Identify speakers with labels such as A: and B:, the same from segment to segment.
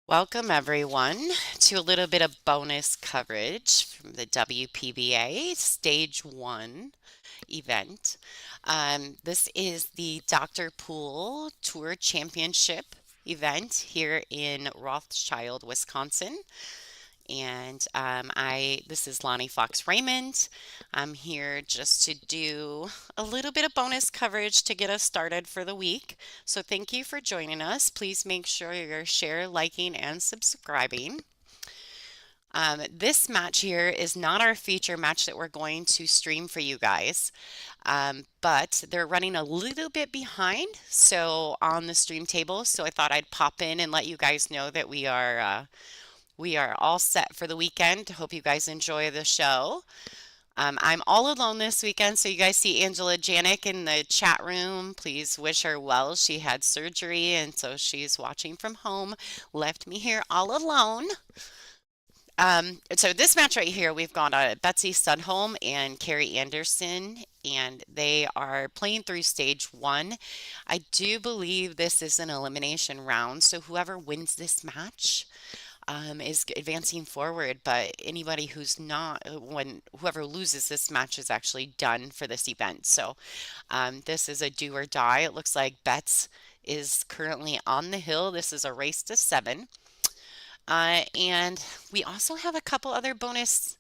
A: Welcome, everyone, to a little bit of bonus coverage from the WPBA Stage 1 event. This is the Dr. Pool Tour Championship event here in Rothschild, Wisconsin. And this is Lonnie Fox Raymond. I'm here just to do a little bit of bonus coverage to get us started for the week. So thank you for joining us. Please make sure you're share, liking, and subscribing. This match here is not our feature match that we're going to stream for you guys, but they're running a little bit behind so on the stream table. So I thought I'd pop in and let you guys know that we are all set for the weekend. Hope you guys enjoy the show. I'm all alone this weekend, so you guys see Angela Janik in the chat room. Please wish her well. She had surgery, and so she's watching from home. Left me here all alone. So this match right here, we've got Betsy Studholm and Carrie Anderson, and they are playing through stage 1. I do believe this is an elimination round, so whoever wins this match is advancing forward, but anybody who's not, whoever loses this match is actually done for this event. So this is a do or die. It looks like Betts is currently on the hill. This is a race to 7. And we also have a couple other bonus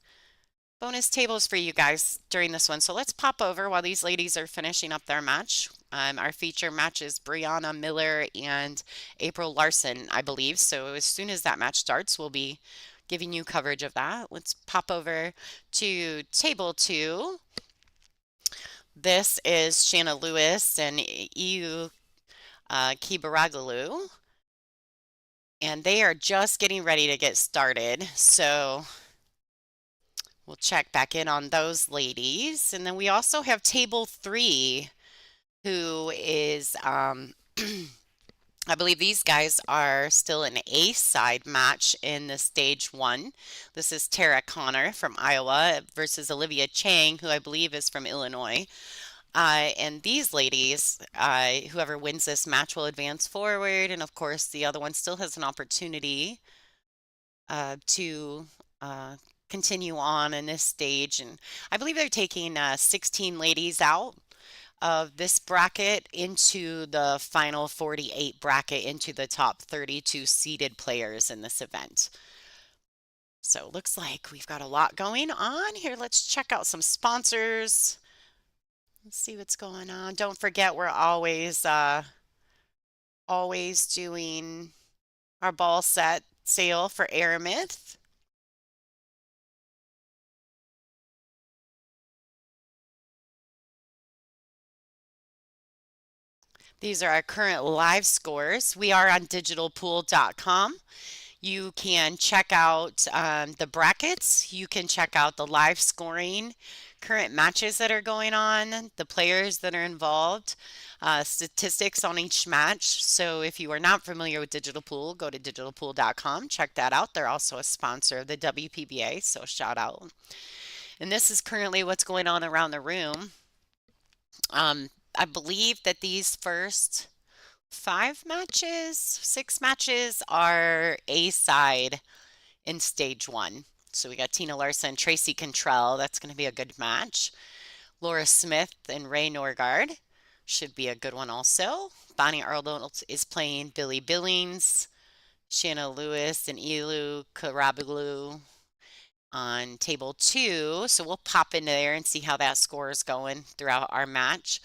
A: tables for you guys during this one. So let's pop over while these ladies are finishing up their match. Our feature match is Brianna Miller and April Larson, I believe. So as soon as that match starts, we'll be giving you coverage of that. Let's pop over to table 2. This is Shanna Lewis and Iu Kibaragalu. And they are just getting ready to get started. So we'll check back in on those ladies. And then we also have table 3, who is, I believe these guys are still an A side match in the stage 1. This is Tara Connor from Iowa versus Olivia Chang, who I believe is from Illinois. And these ladies, whoever wins this match will advance forward. And of course, the other one still has an opportunity to continue on in this stage. And I believe they're taking 16 ladies out of this bracket into the final 48 bracket into the top 32 seeded players in this event. So it looks like we've got a lot going on here. Let's check out some sponsors. Let's see what's going on. Don't forget, we're always doing our ball set sale for Aramith. These are our current live scores. We are on digitalpool.com. You can check out the brackets. You can check out the live scoring, current matches that are going on, the players that are involved, statistics on each match. So if you are not familiar with Digital Pool, go to digitalpool.com. Check that out. They're also a sponsor of the WPBA, so shout out. And this is currently what's going on around the room. I believe that these first 6 matches are A side in stage 1. So we got Tina Larson, Tracy Cantrell. That's going to be a good match. Laura Smith and Ray Norgard should be a good one also. Bonnie Arnold is playing Billy Billings. Shanna Lewis and Ilu Karabaglu on table 2. So we'll pop into there and see how that score is going throughout our match.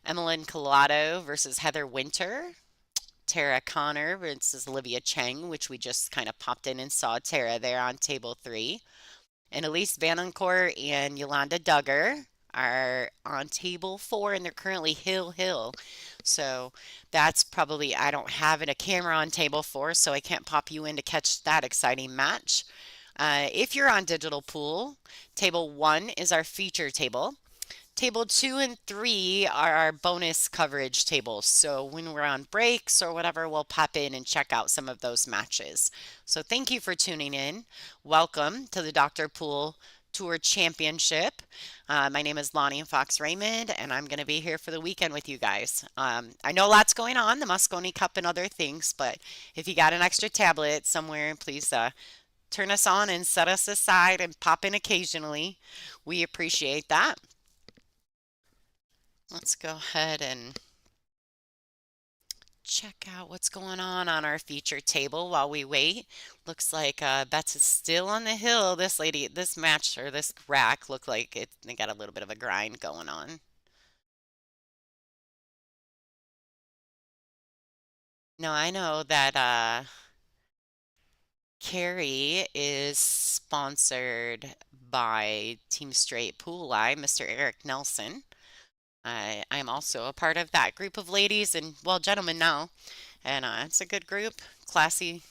A: Emmeline Collado versus Heather Winter. Tara Connor versus Olivia Chang, which we just kind of popped in and saw Tara there on table 3. And Elise Vanencourt and Yolanda Duggar are on table 4, and they're currently hill. So that's probably, I don't have a camera on table 4, so I can't pop you in to catch that exciting match. If you're on Digital Pool, table 1 is our feature table. Table 2 and 3 are our bonus coverage tables. So when we're on breaks or whatever, we'll pop in and check out some of those matches. So thank you for tuning in. Welcome to the Dr. Pool Tour Championship. My name is Lonnie Fox Raymond, and I'm going to be here for the weekend with you guys. I know lots going on, the Moscone Cup and other things, but if you got an extra tablet somewhere, please turn us on and set us aside and pop in occasionally. We appreciate that. Let's go ahead and check out what's going on our feature table while we wait. Looks like Betts is still on the hill. This lady, this match or this rack looked like they got a little bit of a grind going on. No, I know that Carrie is sponsored by Team Straight Pool Eye, Mr. Eric Nelson. I am also a part of that group of ladies and, well, gentlemen now. And it's a good group, classy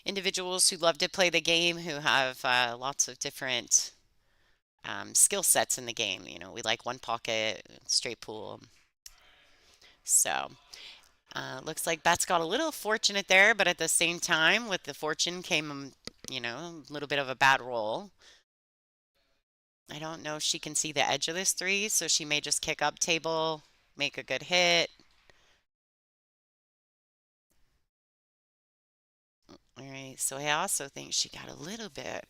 A: individuals who love to play the game, who have lots of different skill sets in the game. You know, we like one pocket, straight pool. So, looks like Beth's got a little fortunate there, but at the same time, with the fortune came, a little bit of a bad roll. I don't know if she can see the edge of this three, so she may just kick up table, make a good hit. All right, so I also think she got a little bit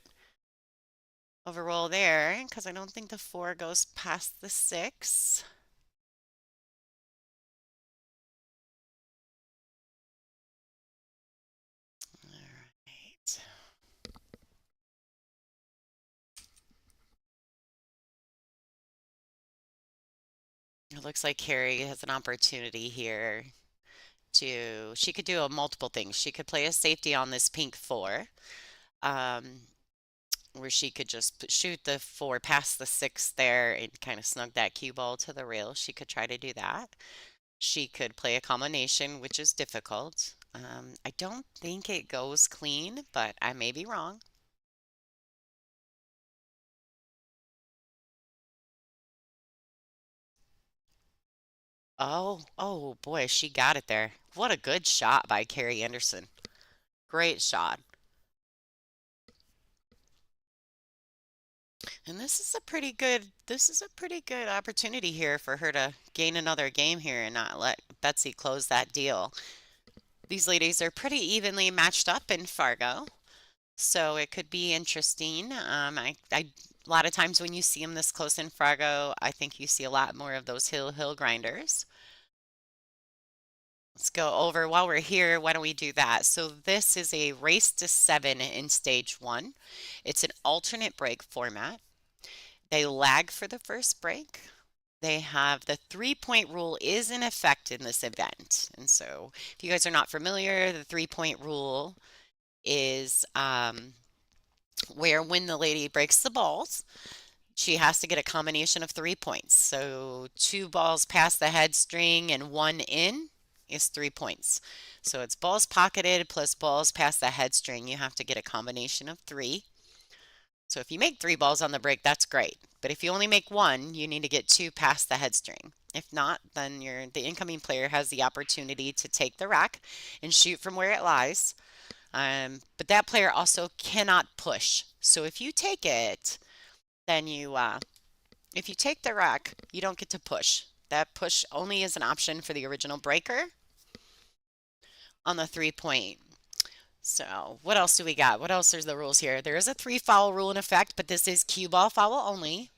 A: of a roll there because I don't think the four goes past the six. All right. It looks like Carrie has an opportunity here she could do multiple things. She could play a safety on this pink four, um, where she could just shoot the four past the six there and kind of snug that cue ball to the rail. She could try to do that. She could play a combination, which is difficult. I don't think it goes clean, but I may be wrong. Oh boy, she got it there. What a good shot by Carrie Anderson. Great shot. And this is a pretty good opportunity here for her to gain another game here and not let Betsy close that deal. These ladies are pretty evenly matched up in Fargo, so it could be interesting. A lot of times when you see them this close in Fargo, I think you see a lot more of those hill grinders. Let's go over while we're here. Why don't we do that? So this is a race to seven in stage one. It's an alternate break format. They lag for the first break. They have the 3-point rule is in effect in this event. And so if you guys are not familiar, the 3-point rule is where when the lady breaks the balls, she has to get a combination of 3 points. So 2 balls past the head string and 1 in is 3 points. So it's balls pocketed plus balls past the head string. You have to get a combination of 3. So if you make 3 balls on the break, that's great. But if you only make 1, you need to get 2 past the head string. If not, then the incoming player has the opportunity to take the rack and shoot from where it lies. But that player also cannot push. So if you take it, then if you take the rack, you don't get to push. That push only is an option for the original breaker on the 3-point. So what else do we got? What else is the rules here? There is a 3-foul rule in effect, but this is cue ball foul only.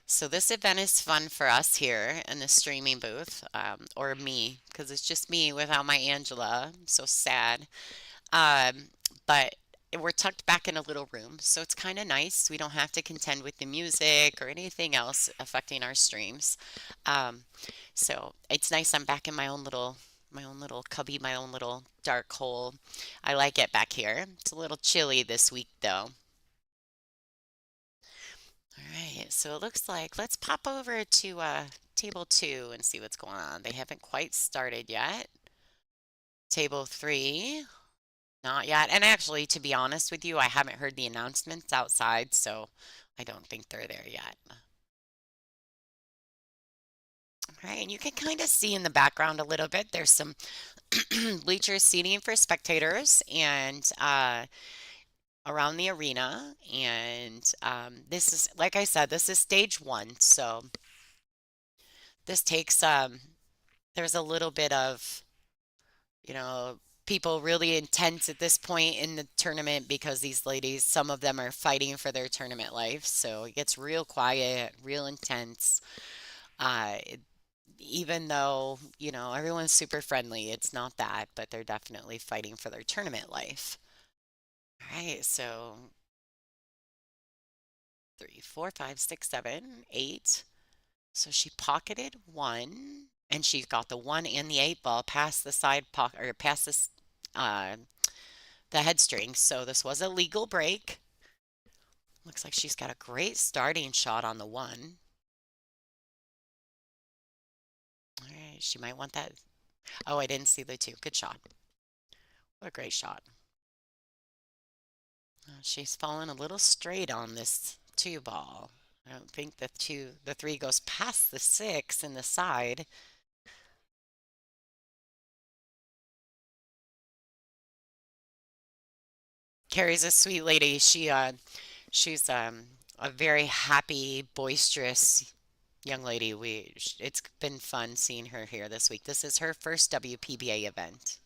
A: So this event is fun for us here in the streaming booth, or me, because it's just me without my Angela. I'm so sad. Um, but we're tucked back in a little room, so it's kind of nice. We don't have to contend with the music or anything else affecting our streams. Um, so it's nice. I'm back in my own little cubby, my own little dark hole. I like it back here. It's a little chilly this week though. All right, so it looks like let's pop over to table two and see what's going on. They haven't quite started yet. Table three, not yet. And actually, to be honest with you, I haven't heard the announcements outside, so I don't think they're there yet. All right, and you can kind of see in the background a little bit. There's some bleachers seating for spectators and around the arena. And this is, like I said, this is stage one. So this takes, there's a little bit of, you know, people really intense at this point in the tournament because these ladies, some of them are fighting for their tournament life. So it gets real quiet, real intense. It, even though, everyone's super friendly, it's not that, but they're definitely fighting for their tournament life. All right, so three, four, five, six, seven, eight. So she pocketed one, and she's got the one and the eight ball past the side pocket or past this the head string. So this was a legal break. Looks like she's got a great starting shot on the one. All right, she might want that. Oh, I didn't see the two. Good shot. What a great shot. She's fallen a little straight on this two ball. I don't think the three goes past the six in the side. Carrie's a sweet lady. She's a very happy, boisterous young lady. It's been fun seeing her here this week. This is her first WPBA event.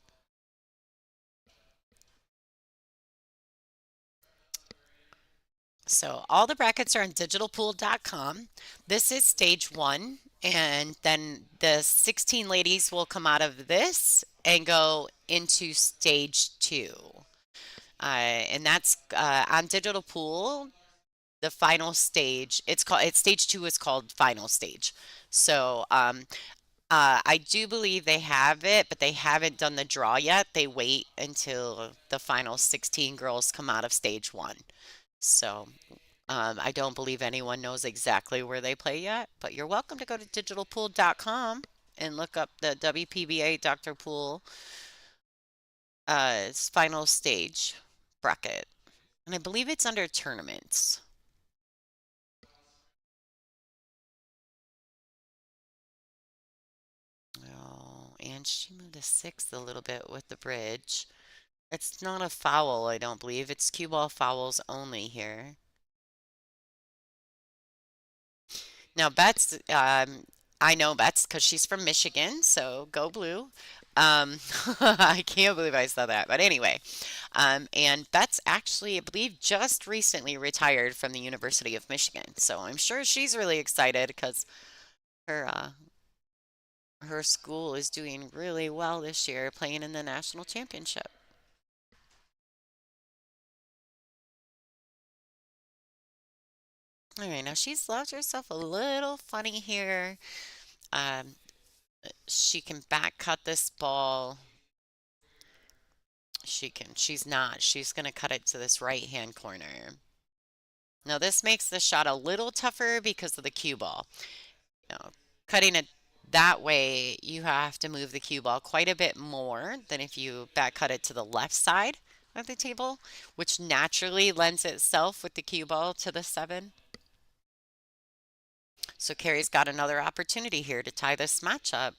A: So all the brackets are on digitalpool.com. This is stage one, and then the 16 ladies will come out of this and go into stage two. And that's on Digital Pool. The final stage, it's stage two is called final stage. So I do believe they have it, but they haven't done the draw yet. They wait until the final 16 girls come out of stage one. So I don't believe anyone knows exactly where they play yet, but you're welcome to go to digitalpool.com and look up the WPBA Dr. Pool final stage bracket. And I believe it's under tournaments. Oh, and she moved to sixth a little bit with the bridge. It's not a foul, I don't believe. It's cue ball fouls only here. Now, I know Bets because she's from Michigan, so go blue. I can't believe I said that. But anyway, and Bets actually, I believe, just recently retired from the University of Michigan. So I'm sure she's really excited because her her school is doing really well this year, playing in the national championship. All right, now she's left herself a little funny here. Um, she can back cut this ball. She's not. She's going to cut it to this right hand corner. Now, this makes the shot a little tougher because of the cue ball. Now, cutting it that way, you have to move the cue ball quite a bit more than if you back cut it to the left side of the table, which naturally lends itself with the cue ball to the seven. So Carrie's got another opportunity here to tie this match up.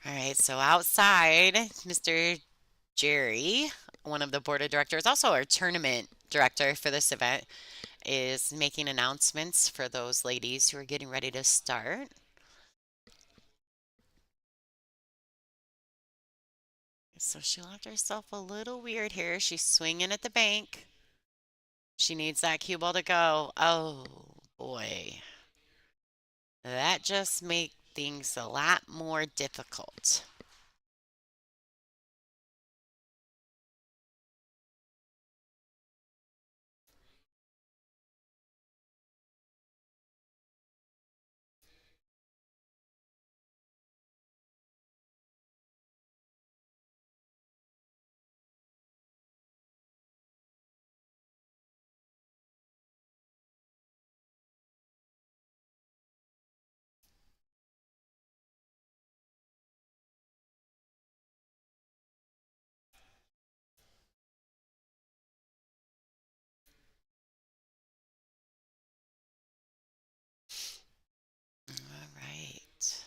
A: All right, so outside, Mr. Jerry, one of the board of directors, also our tournament director for this event, is making announcements for those ladies who are getting ready to start. So she left herself a little weird here. She's swinging at the bank. She needs that cue ball to go. Oh boy. That just makes things a lot more difficult. All right.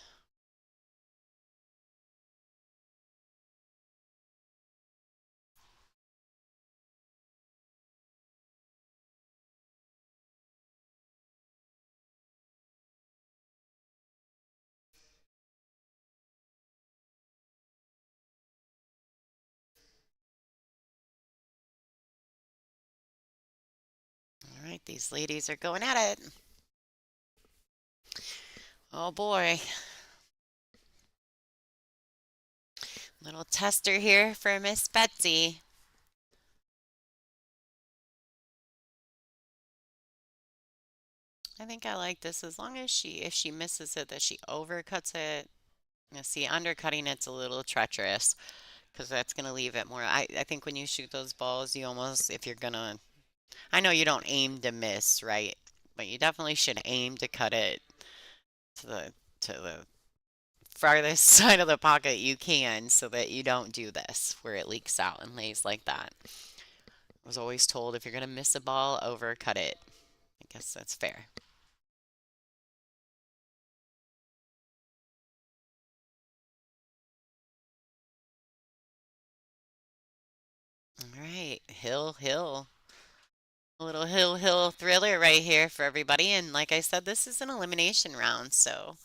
A: All right, these ladies are going at it. Oh boy. Little tester here for Miss Betsy. I think I like this as long as if she misses it, that she overcuts it. Now, see, undercutting it's a little treacherous because that's going to leave it more. I think when you shoot those balls, you almost, if you're going to, I know you don't aim to miss, right? But you definitely should aim to cut it to the farthest side of the pocket you can so that you don't do this where it leaks out and lays like that. I was always told if you're going to miss a ball, overcut it. I guess that's fair. All right, hill, hill. A little hill, hill thriller right here for everybody. And like I said, this is an elimination round, so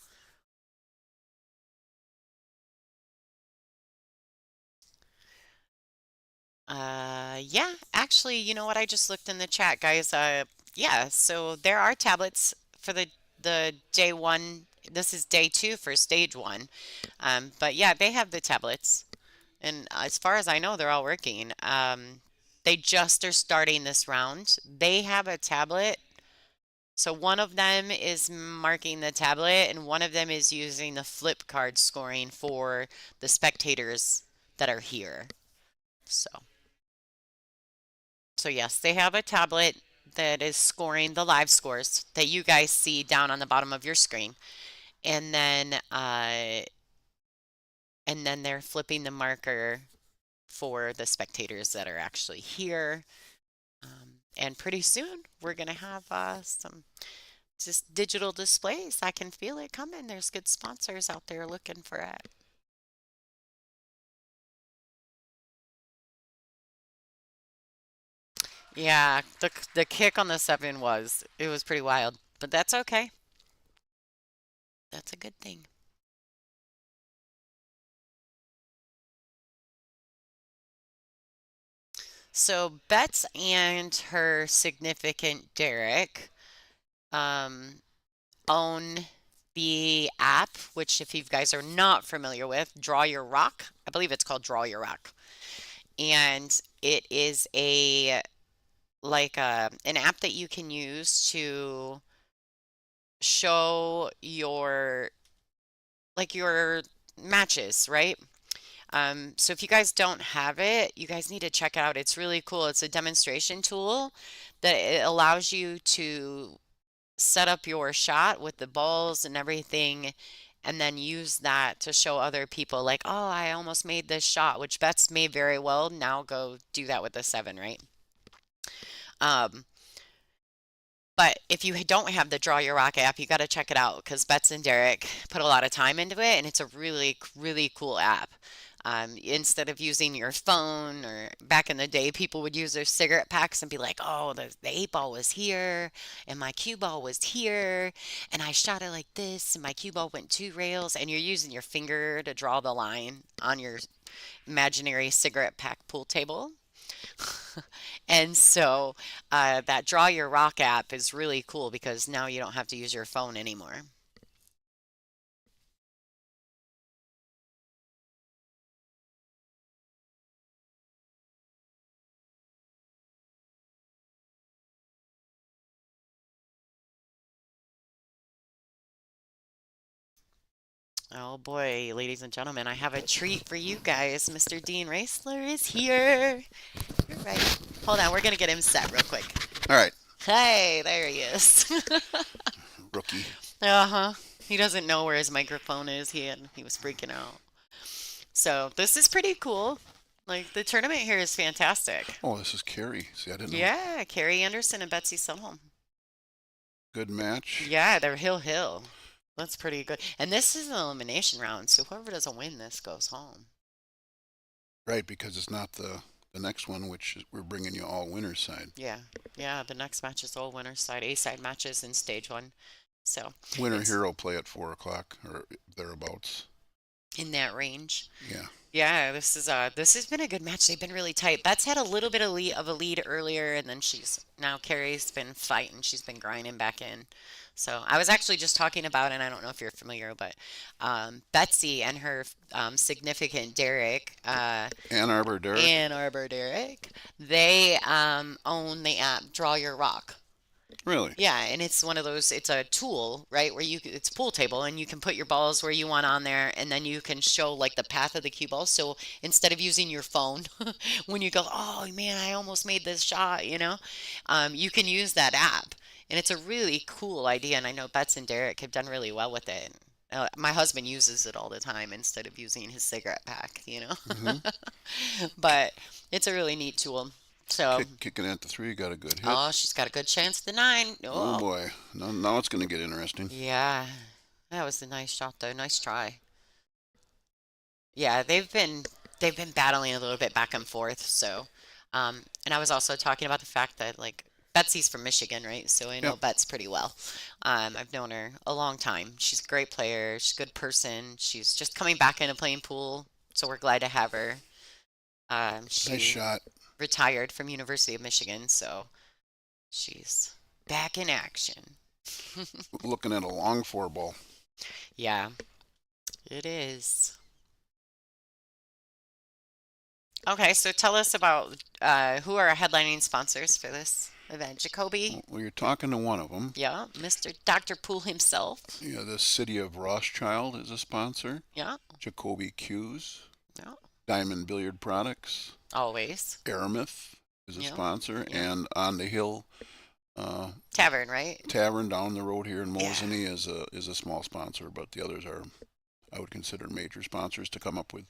A: yeah, actually, you know what? I just looked in the chat, guys. Yeah, so there are tablets for the day one. This is day two for stage one. But yeah, they have the tablets, and as far as I know, they're all working. They just are starting this round. They have a tablet. So one of them is marking the tablet, and one of them is using the flip card scoring for the spectators that are here. So. So yes, they have a tablet that is scoring the live scores that you guys see down on the bottom of your screen. And then they're flipping the marker for the spectators that are actually here. And pretty soon we're gonna have some just digital displays. I can feel it coming. There's good sponsors out there looking for it. Yeah, the kick on the seven was it was pretty wild, but that's okay. That's a good thing. So Bets and her significant Derek um, own the app, which if you guys are not familiar with, Draw Your Rock. I believe it's called Draw Your Rock. And it is an app that you can use to show your matches, right? So if you guys don't have it, you guys need to check it out. It's really cool. It's a demonstration tool that it allows you to set up your shot with the balls and everything, and then use that to show other people, like, oh, I almost made this shot, which Bets may very well now go do that with the seven, right? Um, but if you don't have the Draw Your Rock app, you got to check it out because Bets and Derek put a lot of time into it, and it's a really, really cool app. Instead of using your phone, or back in the day, people would use their cigarette packs and be like, oh, the eight ball was here, and my cue ball was here, and I shot it like this, and my cue ball went two rails, and you're using your finger to draw the line on your imaginary cigarette pack pool table. And so that Draw Your Rock app is really cool because now you don't have to use your phone anymore. Oh boy, ladies and gentlemen, I have a treat for you guys. Mr. Dean Raisler is here. You're right. Hold on, we're gonna get him set real quick.
B: All right,
A: Hey, there he is.
B: rookie.
A: Uh-huh. He doesn't know where his microphone is. He was freaking out. So this is pretty cool. Like the tournament here is fantastic.
B: Oh, this is Carrie. See, I didn't know.
A: Yeah, Carrie Anderson and Betsy Selholm.
B: Good match.
A: Yeah, they're hill. That's pretty good. And this is an elimination round, so whoever doesn't win this goes home.
B: Right, because it's not the next one, which is, we're bringing you all winners side.
A: Yeah, yeah. The next match is all winner side, A side matches in stage one. So
B: Winner
A: it's
B: hero play at 4 o'clock or thereabouts.
A: in that range.
B: Yeah.
A: Yeah, this has been a good match. They've been really tight. Bet's had a little bit of a lead earlier, and then she's now Carrie's been fighting. She's been grinding back in. So I was actually just talking about, and I don't know if you're familiar, but Betsy and her significant Derek,
B: Ann Arbor, Derek.
A: Ann Arbor Derek, they own the app Draw Your Rock.
B: Really?
A: Yeah, and it's one of those, it's a tool, right, where it's a pool table and you can put your balls where you want on there and then you can show like the path of the cue ball. So instead of using your phone when you go, oh man, I almost made this shot, you can use that app. And it's a really cool idea. And I know Bets and Derek have done really well with it. My husband uses it all the time instead of using his cigarette pack.
B: Mm-hmm.
A: But it's a really neat tool. So,
B: Kicking at the 3, got a good hit.
A: oh, she's got a good chance at the 9.
B: Oh
A: Oh.
B: boy. Now it's going to get interesting.
A: Yeah, that was a nice shot though. Nice try. Yeah, they've been battling a little bit back and forth. So, and I was also talking about the fact that like Betsy's from Michigan, right? So I know
B: Yep.
A: Bets pretty well. I've known her a long time. She's a great player. She's a good person. She's just coming back into playing pool, so we're glad to have her.
B: Nice
A: She
B: shot.
A: retired from University of Michigan, so she's back in action.
B: Looking at a long 4 ball.
A: Yeah, it is. Okay, so tell us about who are our headlining sponsors for this event. Jacoby,
B: Well, you're talking to one of them.
A: yeah, Mr. Dr. Poole himself,
B: Yeah, the city of Rothschild is a sponsor.
A: yeah,
B: Jacoby Q's.
A: yeah,
B: Diamond Billiard Products.
A: always,
B: Aramith is a
A: yeah,
B: sponsor.
A: yeah.
B: And On the Hill uh,
A: Tavern, right?
B: Tavern down the road here in
A: Yeah,
B: Mosinee is a small sponsor, but the others are, I would consider, major sponsors to come up with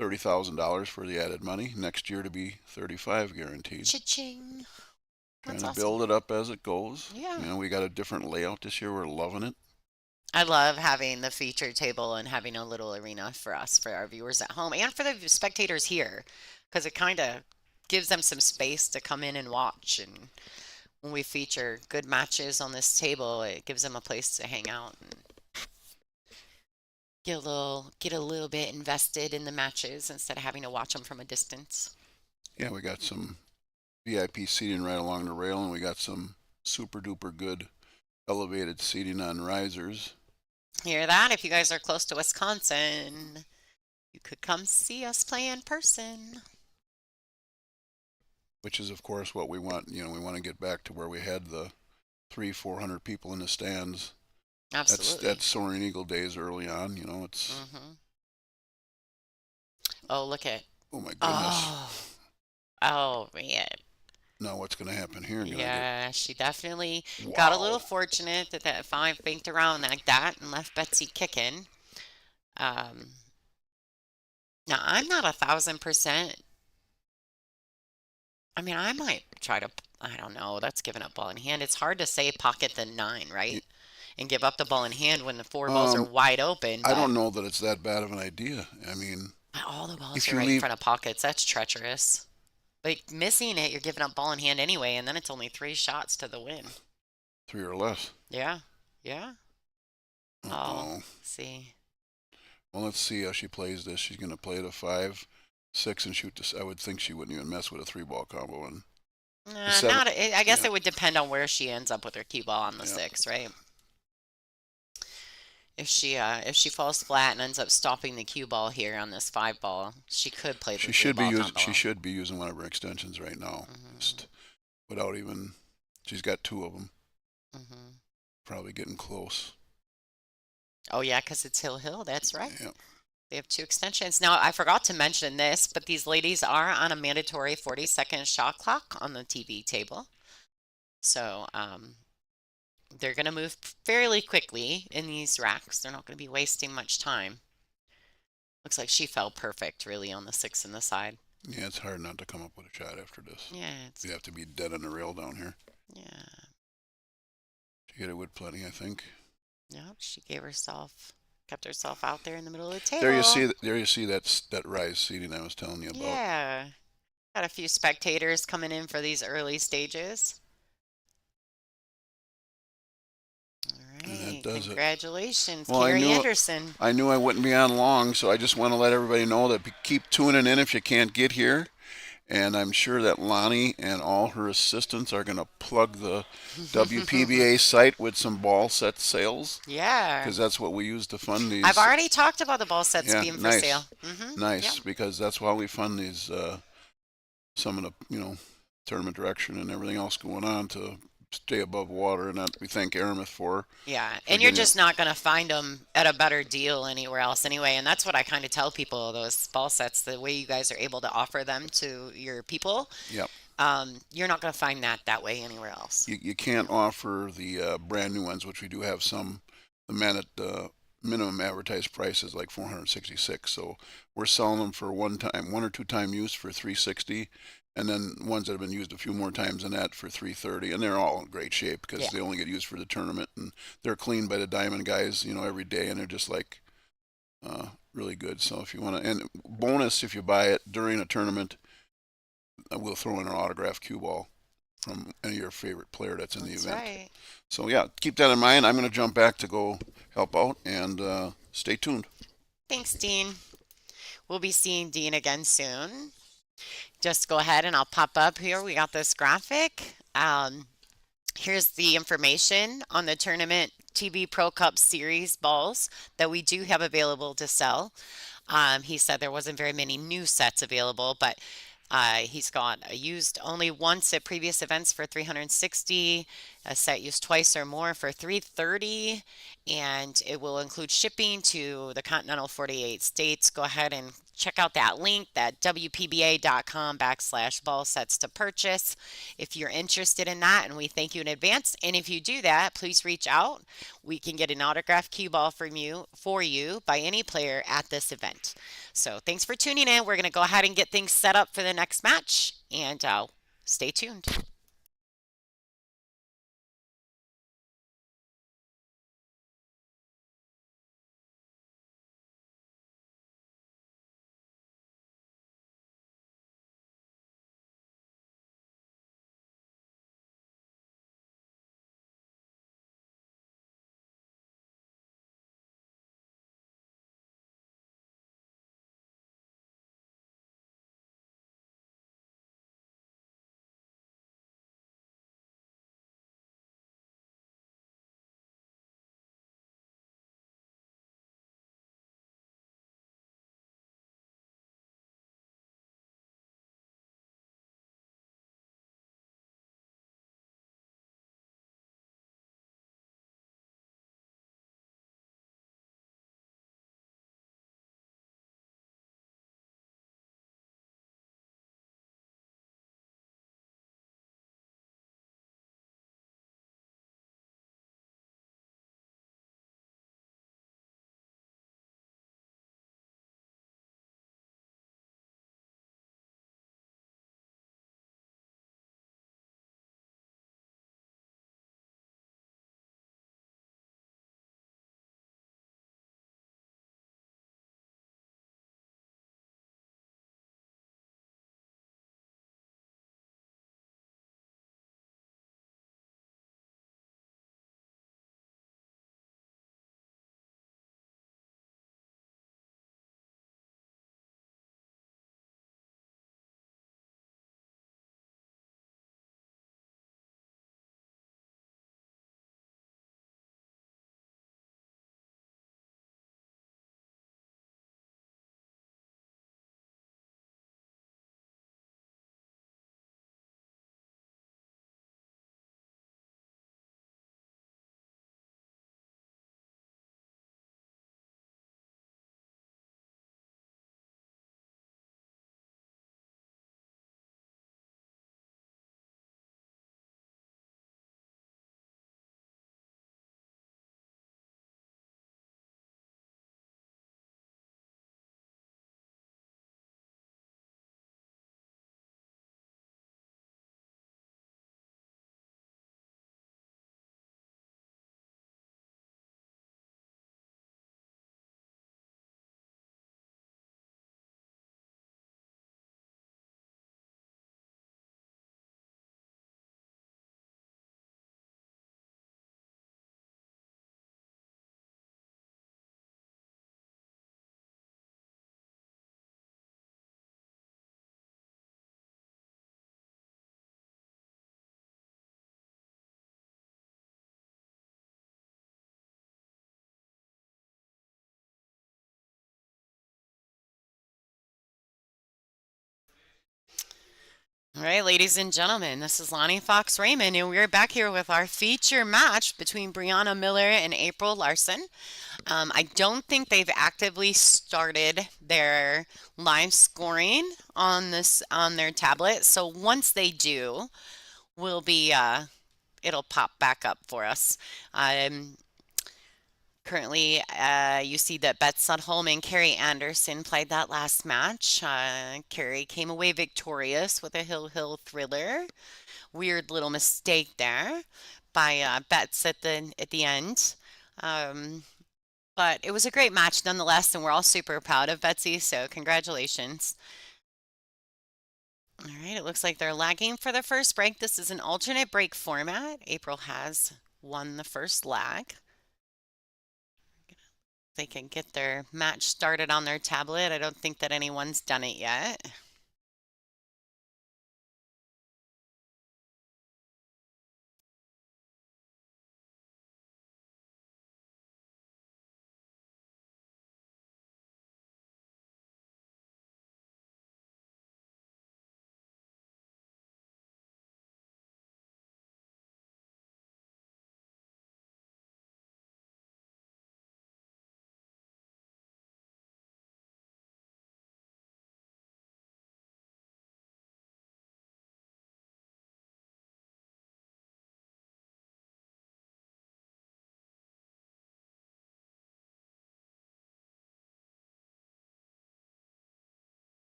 B: $30,000 for the added money. Next year to be 35 guaranteed.
A: cha-ching.
B: Trying
A: That's
B: to
A: awesome.
B: build it up as it goes.
A: Yeah.
B: We got a different layout this year. We're loving it.
A: I love having the feature table and having a little arena for us, for our viewers at home, and for the spectators here, because it kind of gives them some space to come in and watch. And when we feature good matches on this table, it gives them a place to hang out and get a little bit invested in the matches instead of having to watch them from a distance.
B: Yeah, we got some VIP seating right along the rail, and we got some super duper good elevated seating on risers.
A: Hear that? If you guys are close to Wisconsin, you could come see us play in person.
B: Which is of course what we want. We want to get back to where we had the 300-400 people in the stands.
A: Absolutely.
B: That's Soaring Eagle days early on. It's
A: Hmm. Oh, look at.
B: oh my goodness.
A: Oh, oh man.
B: Now what's going to happen here?
A: Yeah, she definitely got a
B: Wow.
A: little fortunate that that 5 banked around like that and left Betsy kicking. Um, Now I'm not 1,000%. I mean, I might try to. I don't know. That's giving up ball in hand. It's hard to say pocket the 9, right? And give up the ball in hand when the 4 balls are
B: Um,
A: wide open.
B: I
A: But
B: don't know that it's that bad of an idea. I mean,
A: all the balls
B: if
A: are
B: you
A: right in
B: leave
A: front of pockets. That's treacherous. But missing it, you're giving up ball in hand anyway, and then it's only 3 shots to the win.
B: 3 or less.
A: Yeah. Yeah. Oh,
B: Uh-oh.
A: see.
B: Well, let's see how she plays this. She's going to play the 5, six and shoot this. I would think she wouldn't even mess with a three ball combo and the
A: Nah,
B: seven.
A: not. I guess
B: Yeah,
A: it would depend on where she ends up with her cue ball on the
B: yeah.
A: six, right? If she falls flat and ends up stopping the cue ball here on this five ball, she could play the
B: She
A: three
B: should be
A: ball
B: using. She
A: combo.
B: should be using one of her extensions right now,
A: Hmm.
B: just without even. She's got two of them.
A: Hmm.
B: Probably getting close.
A: Oh yeah, because it's Hill Hill. That's right.
B: Yeah.
A: They have two extensions. Now, I forgot to mention this, but these ladies are on a mandatory 40-second shot clock on the TV table. So, they're going to move fairly quickly in these racks. They're not going to be wasting much time. Looks like she fell perfect, really, on the six in the side.
B: Yeah, it's hard not to come up with a shot after this.
A: Yeah, it's,
B: You have to be dead on the rail down here.
A: yeah,
B: She hit it with plenty, I think.
A: no, she kept herself out there in the middle of the
B: There you
A: table.
B: see. There you see that rise seating I was telling you about.
A: Yeah, got a few spectators coming in for these early stages. All
B: And that
A: right,
B: does it.
A: congratulations,
B: Well, I
A: Carrie
B: knew
A: Anderson.
B: I knew I wouldn't be on long, so I just want to let everybody know that keep tuning in if you can't get here. And I'm sure that Lonnie and all her assistants are going to plug the WPBA site with some ball set sales
A: Yeah.
B: because that's what we use to fund
A: I've
B: these.
A: already talked about the ball sets
B: Yeah,
A: being for sale.
B: nice,
A: Yep.
B: nice, because that's why we fund these. Some of the tournament direction and everything else going on to stay above water, and that we thank Aramith
A: Yeah.
B: for
A: And you're
B: getting it.
A: just not going to find them at a better deal anywhere else anyway. And that's what I kind of tell people, those ball sets, the way you guys are able to offer them to your people,
B: Yep.
A: you're not going to find that way anywhere else.
B: You can't offer the brand new ones, which we do have some. The man at minimum advertised price is like 466. So we're selling them for one or two time use for 360, and then ones that have been used a few more times than that for 330. And they're all in great shape because
A: Yeah.
B: they only get used for the tournament, and they're cleaned by the diamond guys, every day, and they're just like really good. So if you want to, and bonus if you buy it during a tournament, we'll throw in an autographed cue ball from any of your favorite player that's in the
A: That's
B: event.
A: right.
B: So yeah, keep that in mind. I'm going to jump back to go help out and stay tuned.
A: Thanks, Dean. We'll be seeing Dean again soon. Just go ahead and I'll pop up here. We got this graphic. Here's the information on the tournament TV Pro Cup Series balls that we do have available to sell. He said there wasn't very many new sets available, but he's got a used only once at previous events for 360, a set used twice or more for 330, and it will include shipping to the continental 48 states. Go ahead and check out that link, that WPBA.com/ball sets to purchase if you're interested in that, and we thank you in advance. And if you do that, please reach out. We can get an autographed cue ball from you for you by any player at this event. So thanks for tuning in. We're going to go ahead and get things set up for the next match, and stay tuned. All right, ladies and gentlemen, this is Lonnie Fox Raymond, and we're back here with our feature match between Brianna Miller and April Larson. I don't think they've actively started their live scoring on this on their tablet, so once they do, we'll be it'll pop back up for us. Um, Currently, you see that Beth Sudholm and Carrie Anderson played that last match. Carrie came away victorious with a Hill Thriller. Weird little mistake there by Betts at the end. Um, but it was a great match nonetheless, and we're all super proud of Betsy, so congratulations. All right, it looks like they're lagging for the first break. This is an alternate break format. April has won the first lag. They can get their match started on their tablet. I don't think that anyone's done it yet.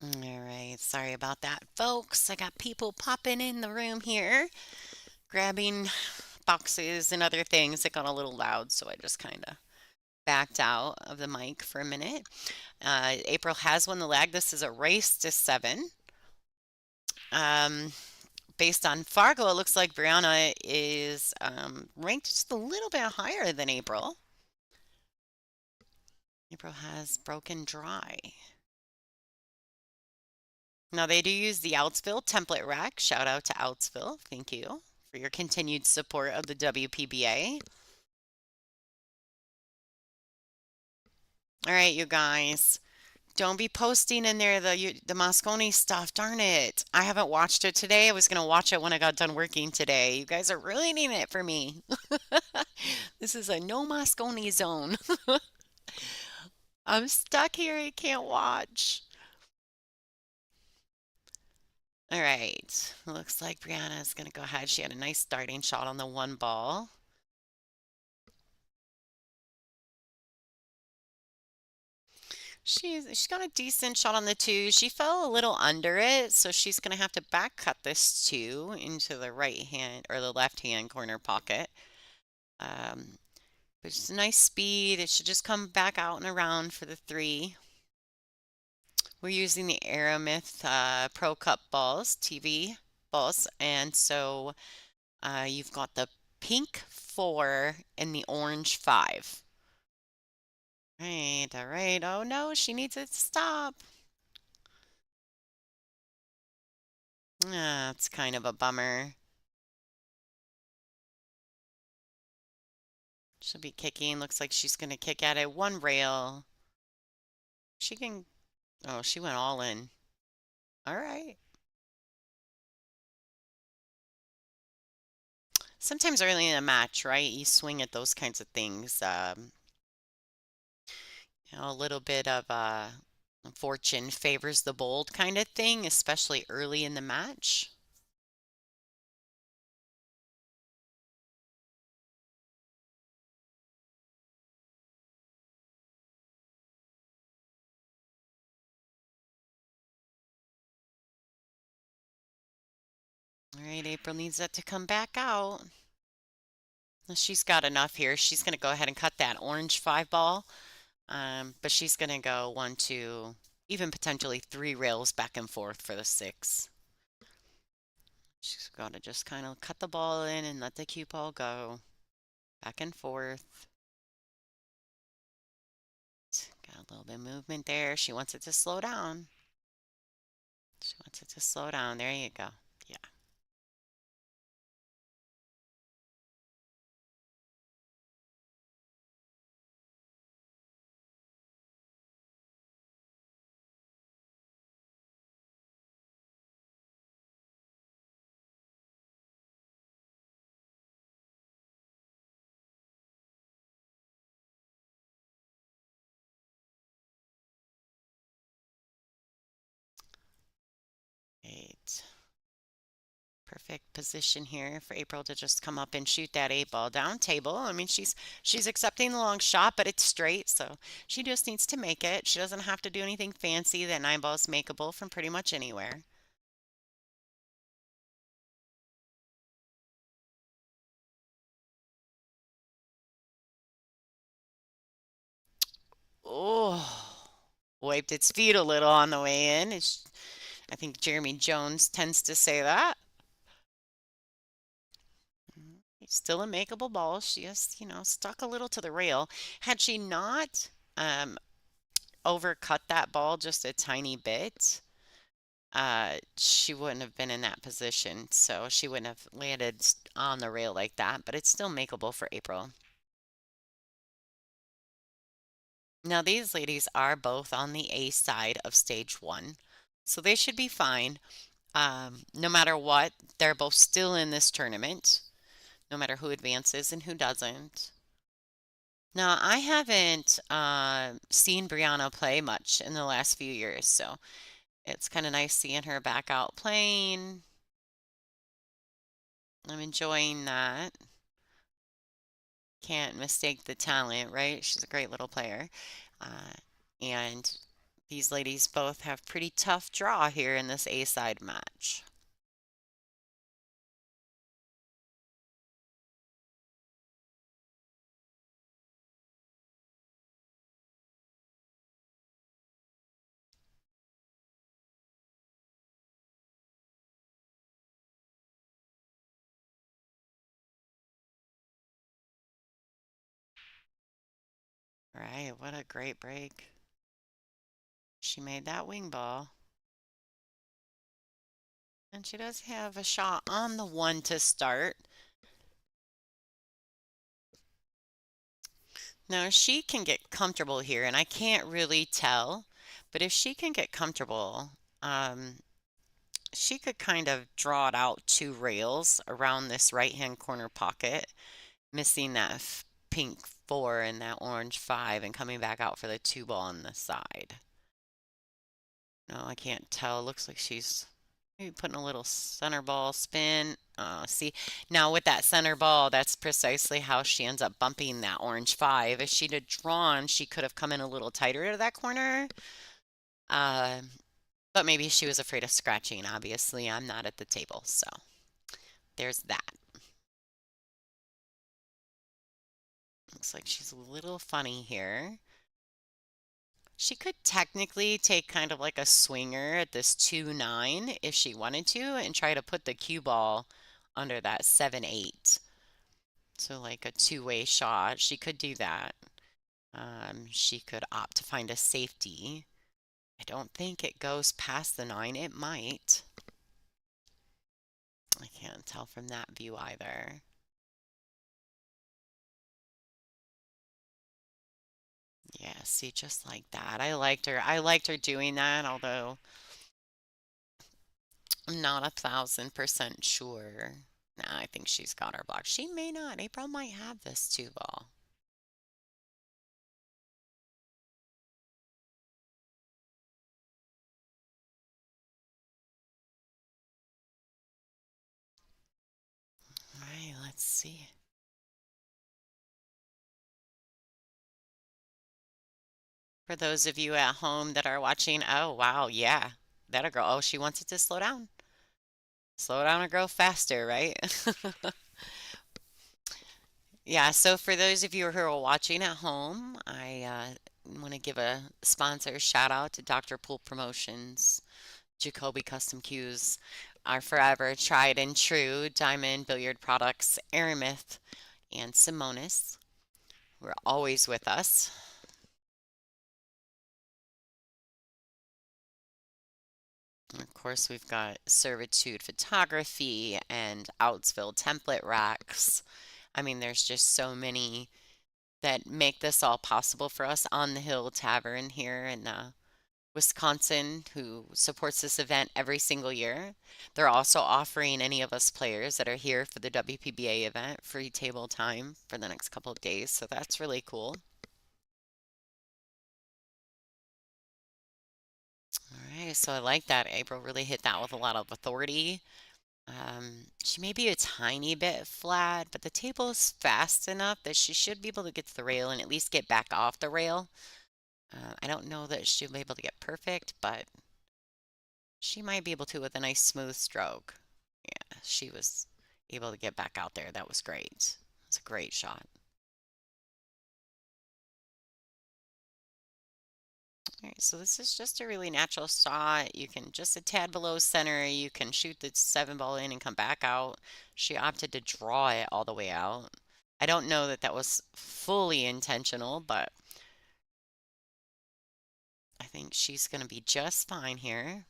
A: All right, sorry about that, folks. I got people popping in the room here, grabbing boxes and other things. It got a little loud, so I just kind of backed out of the mic for a minute. April has won the lag. This is a race to seven. Um, Based on Fargo, it looks like Brianna is ranked just a little bit higher than April. April has broken dry. Now they do use the Outsville template rack. Shout out to Outsville. Thank you for your continued support of the WPBA. All right, you guys. Don't be posting in there the Moscone stuff. Darn it. I haven't watched it today. I was going to watch it when I got done working today. You guys are really needing it for me. This is a no Moscone zone. I'm stuck here. I can't watch. All right. Looks like Brianna's going to go ahead. She had a nice starting shot on the one ball. She's got a decent shot on the two. She fell a little under it, so she's going to have to back cut this two into the right hand or the left hand corner pocket. Um, but it's a nice speed. It should just come back out and around for the three. We're using the Aramith Pro Cup balls, TV balls, and so you've got the pink 4 and the orange 5. Right, all right. Oh no, she needs it to stop. Ah, it's kind of a bummer. She'll be kicking. Looks like she's going to kick at it. One rail. She can. Oh, she went all in. All right. Sometimes early in a match, right? You swing at those kinds of things. A little bit of fortune favors the bold kind of thing, especially early in the match. All right, April needs that to come back out. She's got enough here. She's going to go ahead and cut that orange 5 ball. But she's going to go 1, 2, even potentially 3 rails back and forth for the 6. She's got to just kind of cut the ball in and let the cue ball go back and forth. Got a little bit of movement there. She wants it to slow down. She wants it to slow down. There you go. Yeah. Perfect position here for April to just come up and shoot that 8 ball down table. I mean, she's accepting the long shot, but it's straight, so she just needs to make it. She doesn't have to do anything fancy. That 9 ball is makeable from pretty much anywhere. Oh, wiped its feet a little on the way in. I think Jeremy Jones tends to say that. It's still a makeable ball. She just, stuck a little to the rail. Had she not um, overcut that ball just a tiny bit, she wouldn't have been in that position. So she wouldn't have landed on the rail like that, but it's still makeable for April. Now, these ladies are both on the A side of stage one, so they should be fine. No matter what, they're both still in this tournament, no matter who advances and who doesn't. Now, I haven't seen Brianna play much in the last few years, so it's kind of nice seeing her back out playing. I'm enjoying that. Can't mistake the talent, right? She's a great little player. Uh, and these ladies both have pretty tough draw here in this A-side match. Right, what a great break. She made that wing ball. And she does have a shot on the one to start. Now, she can get comfortable here, and I can't really tell, but if she can get comfortable, she could kind of draw it out 2 rails around this right-hand corner pocket, missing that pink 4 and that orange 5 and coming back out for the 2 ball on the side. No, I can't tell. Looks like she's maybe putting a little center ball spin. See, now with that center ball, that's precisely how she ends up bumping that orange 5. If she'd have drawn, she could have come in a little tighter to that corner. Uh, but maybe she was afraid of scratching. Obviously, I'm not at the table, so there's that. Looks like she's a little funny here. She could technically take kind of like a swinger at this 2-9 if she wanted to and try to put the cue ball under that 7-8. So like a two-way shot. She could do that. She could opt to find a safety. I don't think it goes past the 9. It might. I can't tell from that view either. Yeah, see, just like that. I liked her. I liked her doing that, although I'm not 1,000% sure. Nah, I think she's got her blocked. She may not. April might have this 2 ball. All right, let's see. For those of you at home that are watching, oh wow, yeah. That a girl. Oh, she wants it to slow down. Slow down or grow faster, right? Yeah, so for those of you who are watching at home, I want to give a sponsor shout out to Dr. Pool Promotions, Jacoby Custom Cues, our forever tried and true diamond billiard products, Aramith and Simonis. We're always with us. And of course, we've got Servitude Photography and Outsville template racks. I mean, there's just so many that make this all possible for us. On the Hill Tavern here in Wisconsin, who supports this event every single year. They're also offering any of us players that are here for the WPBA event free table time for the next couple of days. So that's really cool. All right, so I like that. April really hit that with a lot of authority. She may be a tiny bit flat, but the table is fast enough that she should be able to get to the rail and at least get back off the rail. I don't know that she'll be able to get perfect, but she might be able to with a nice smooth stroke. Yeah, she was able to get back out there. That was great. It's a great shot. All right, so this is just a really natural shot. You can just a tad below center. You can shoot the 7 ball in and come back out. She opted to draw it all the way out. I don't know that that was fully intentional, but I think she's going to be just fine here.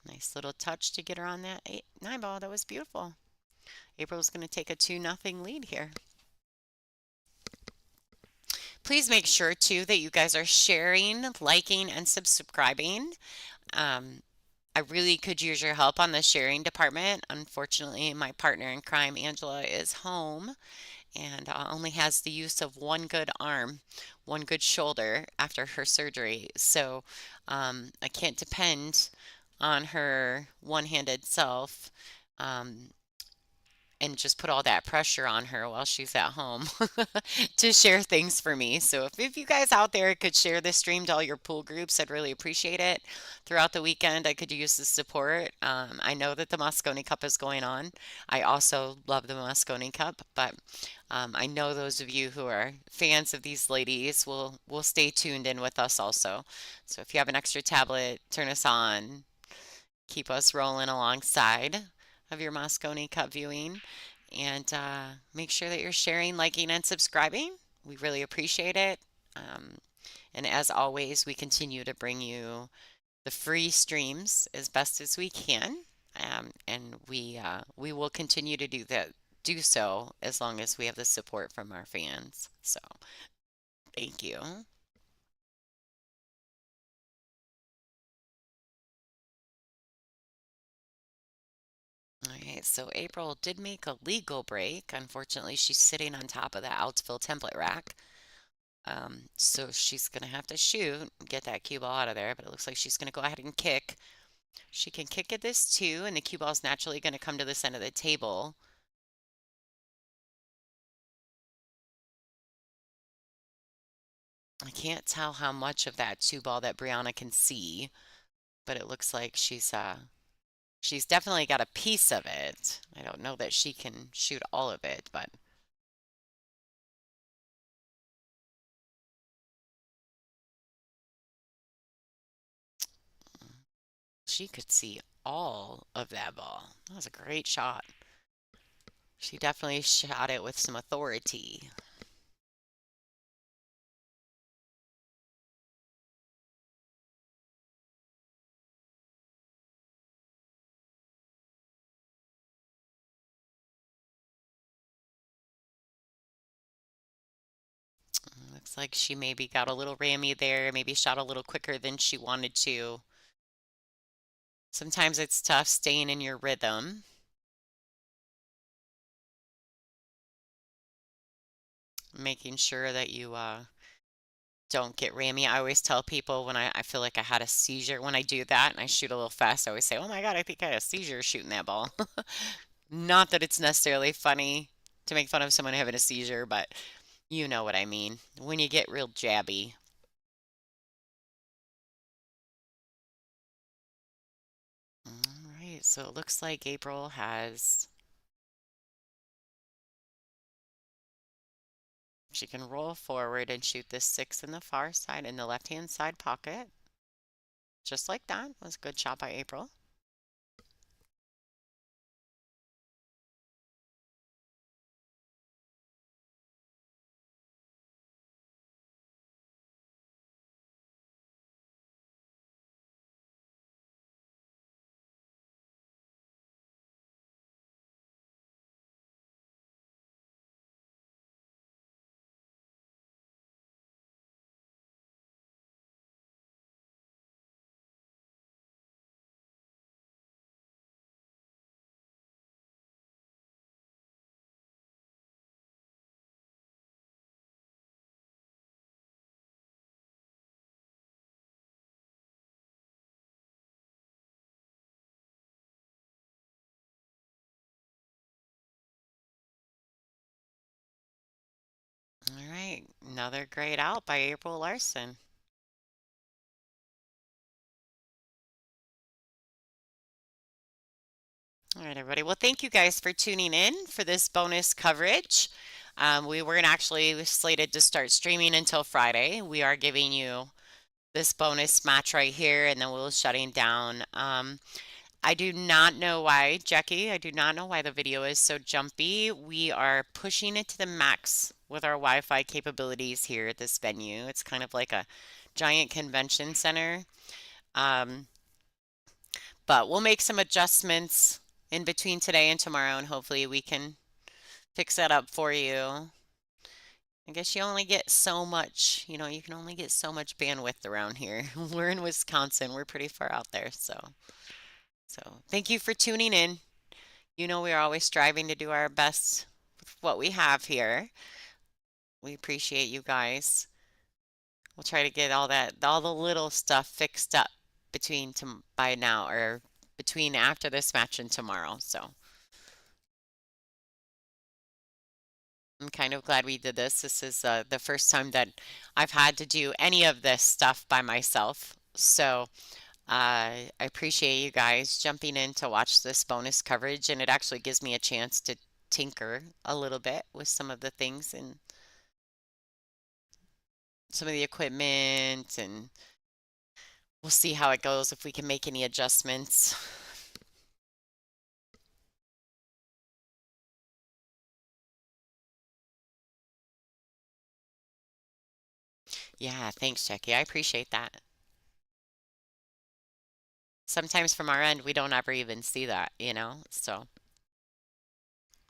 A: Nice little touch to get her on that 9 ball. That was beautiful. April's going to take a 2-0 lead here. Please make sure too that you guys are sharing, liking, and subscribing. Um, I really could use your help on the sharing department. Unfortunately, my partner in crime, Angela, is home and only has the use of one good arm, one good shoulder after her surgery. So I can't depend on her one-handed self. Um, and just put all that pressure on her while she's at home to share things for me. So if you guys out there could share this stream to all your pool groups, I'd really appreciate it. Throughout the weekend, I could use the support. I know that the Moscone Cup is going on. I also love the Moscone Cup, but I know those of you who are fans of these ladies will stay tuned in with us also. So if you have an extra tablet, turn us on, keep us rolling alongside of your Moscone Cup viewing. And make sure that you're sharing, liking, and subscribing. We really appreciate it. Um, and as always, we continue to bring you the free streams as best as we can. And we will continue to do so as long as we have the support from our fans. So thank you. All right, so April did make a legal break. Unfortunately, she's sitting on top of the Outsville template rack. So she's going to have to shoot, get that cue ball out of there, but it looks like she's going to go ahead and kick. She can kick at this too, and the cue ball is naturally going to come to the center of the table. I can't tell how much of that 2 ball that Brianna can see, but it looks like she's definitely got a piece of it. I don't know that she can shoot all of it, but she could see all of that ball. That was a great shot. She definitely shot it with some authority. Looks like she maybe got a little rammy there, maybe shot a little quicker than she wanted to. Sometimes it's tough staying in your rhythm, making sure that you don't get rammy. I always tell people when I feel like I had a seizure when I do that and I shoot a little fast, I always say, "Oh my God, I think I had a seizure shooting that ball." Not that it's necessarily funny to make fun of someone having a seizure, but you know what I mean. When you get real jabby. All right, so it looks like April has. She can roll forward and shoot this 6 in the far side in the left-hand side pocket. Just like that. Was a good shot by April. Another grayed out by April Larson. All right, everybody. Well, thank you guys for tuning in for this bonus coverage. We weren't actually slated to start streaming until Friday. We are giving you this bonus match right here, and then we'll shutting down. I do not know why, Jackie, I do not know why the video is so jumpy. We are pushing it to the max with our Wi-Fi capabilities here at this venue. It's kind of like a giant convention center. Um, but we'll make some adjustments in between today and tomorrow, and hopefully we can fix that up for you. I guess you only get so much, you can only get so much bandwidth around here. We're in Wisconsin. We're pretty far out there, so thank you for tuning in. You know, we are always striving to do our best with what we have here. We appreciate you guys. We'll try to get all the little stuff fixed up by now or between after this match and tomorrow. So I'm kind of glad we did this. This is the first time that I've had to do any of this stuff by myself. So I appreciate you guys jumping in to watch this bonus coverage, and it actually gives me a chance to tinker a little bit with some of the things and some of the equipment, and we'll see how it goes if we can make any adjustments. Yeah, thanks, Jackie. I appreciate that. Sometimes from our end, we don't ever even see that. So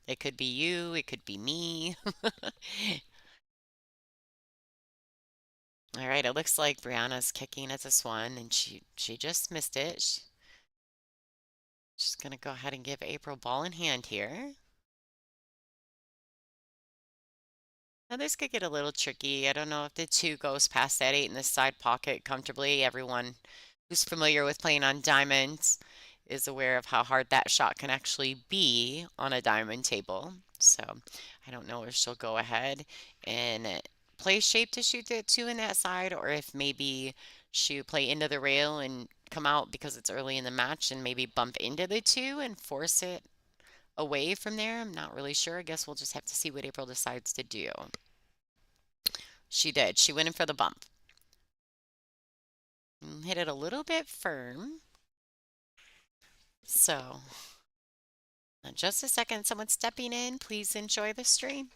A: it could be you, it could be me. All right, it looks like Brianna's kicking at this one, and she just missed it. She's gonna go ahead and give April ball in hand here. Now this could get a little tricky. I don't know if the two goes past that eight in the side pocket comfortably. Everyone who's familiar with playing on diamonds is aware of how hard that shot can actually be on a diamond table. So I don't know if she'll go ahead and play shape to shoot the two in that side, or if maybe she play into the rail and come out because it's early in the match and maybe bump into the two and force it away from there. I'm not really sure. I guess we'll just have to see what April decides to do. She did. She went in for the bump. Hit it a little bit firm. So, just a second. Someone stepping in. Please enjoy the stream.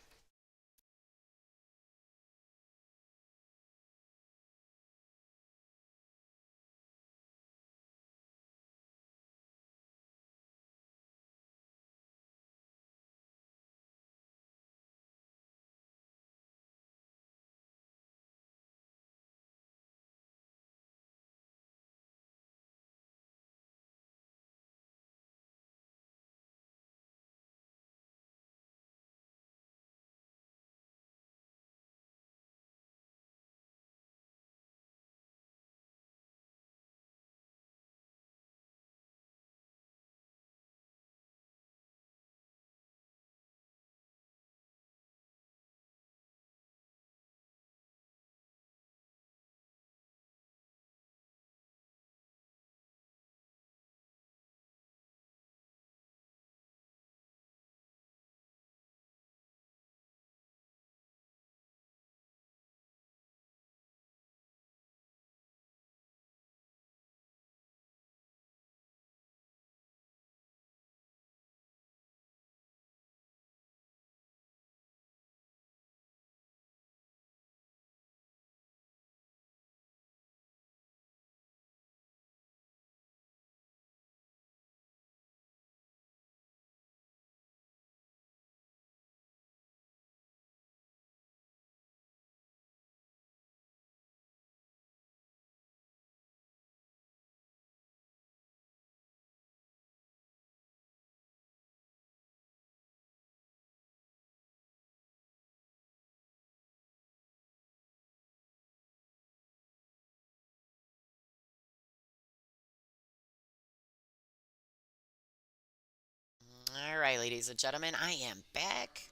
A: All right, ladies and gentlemen, I am back.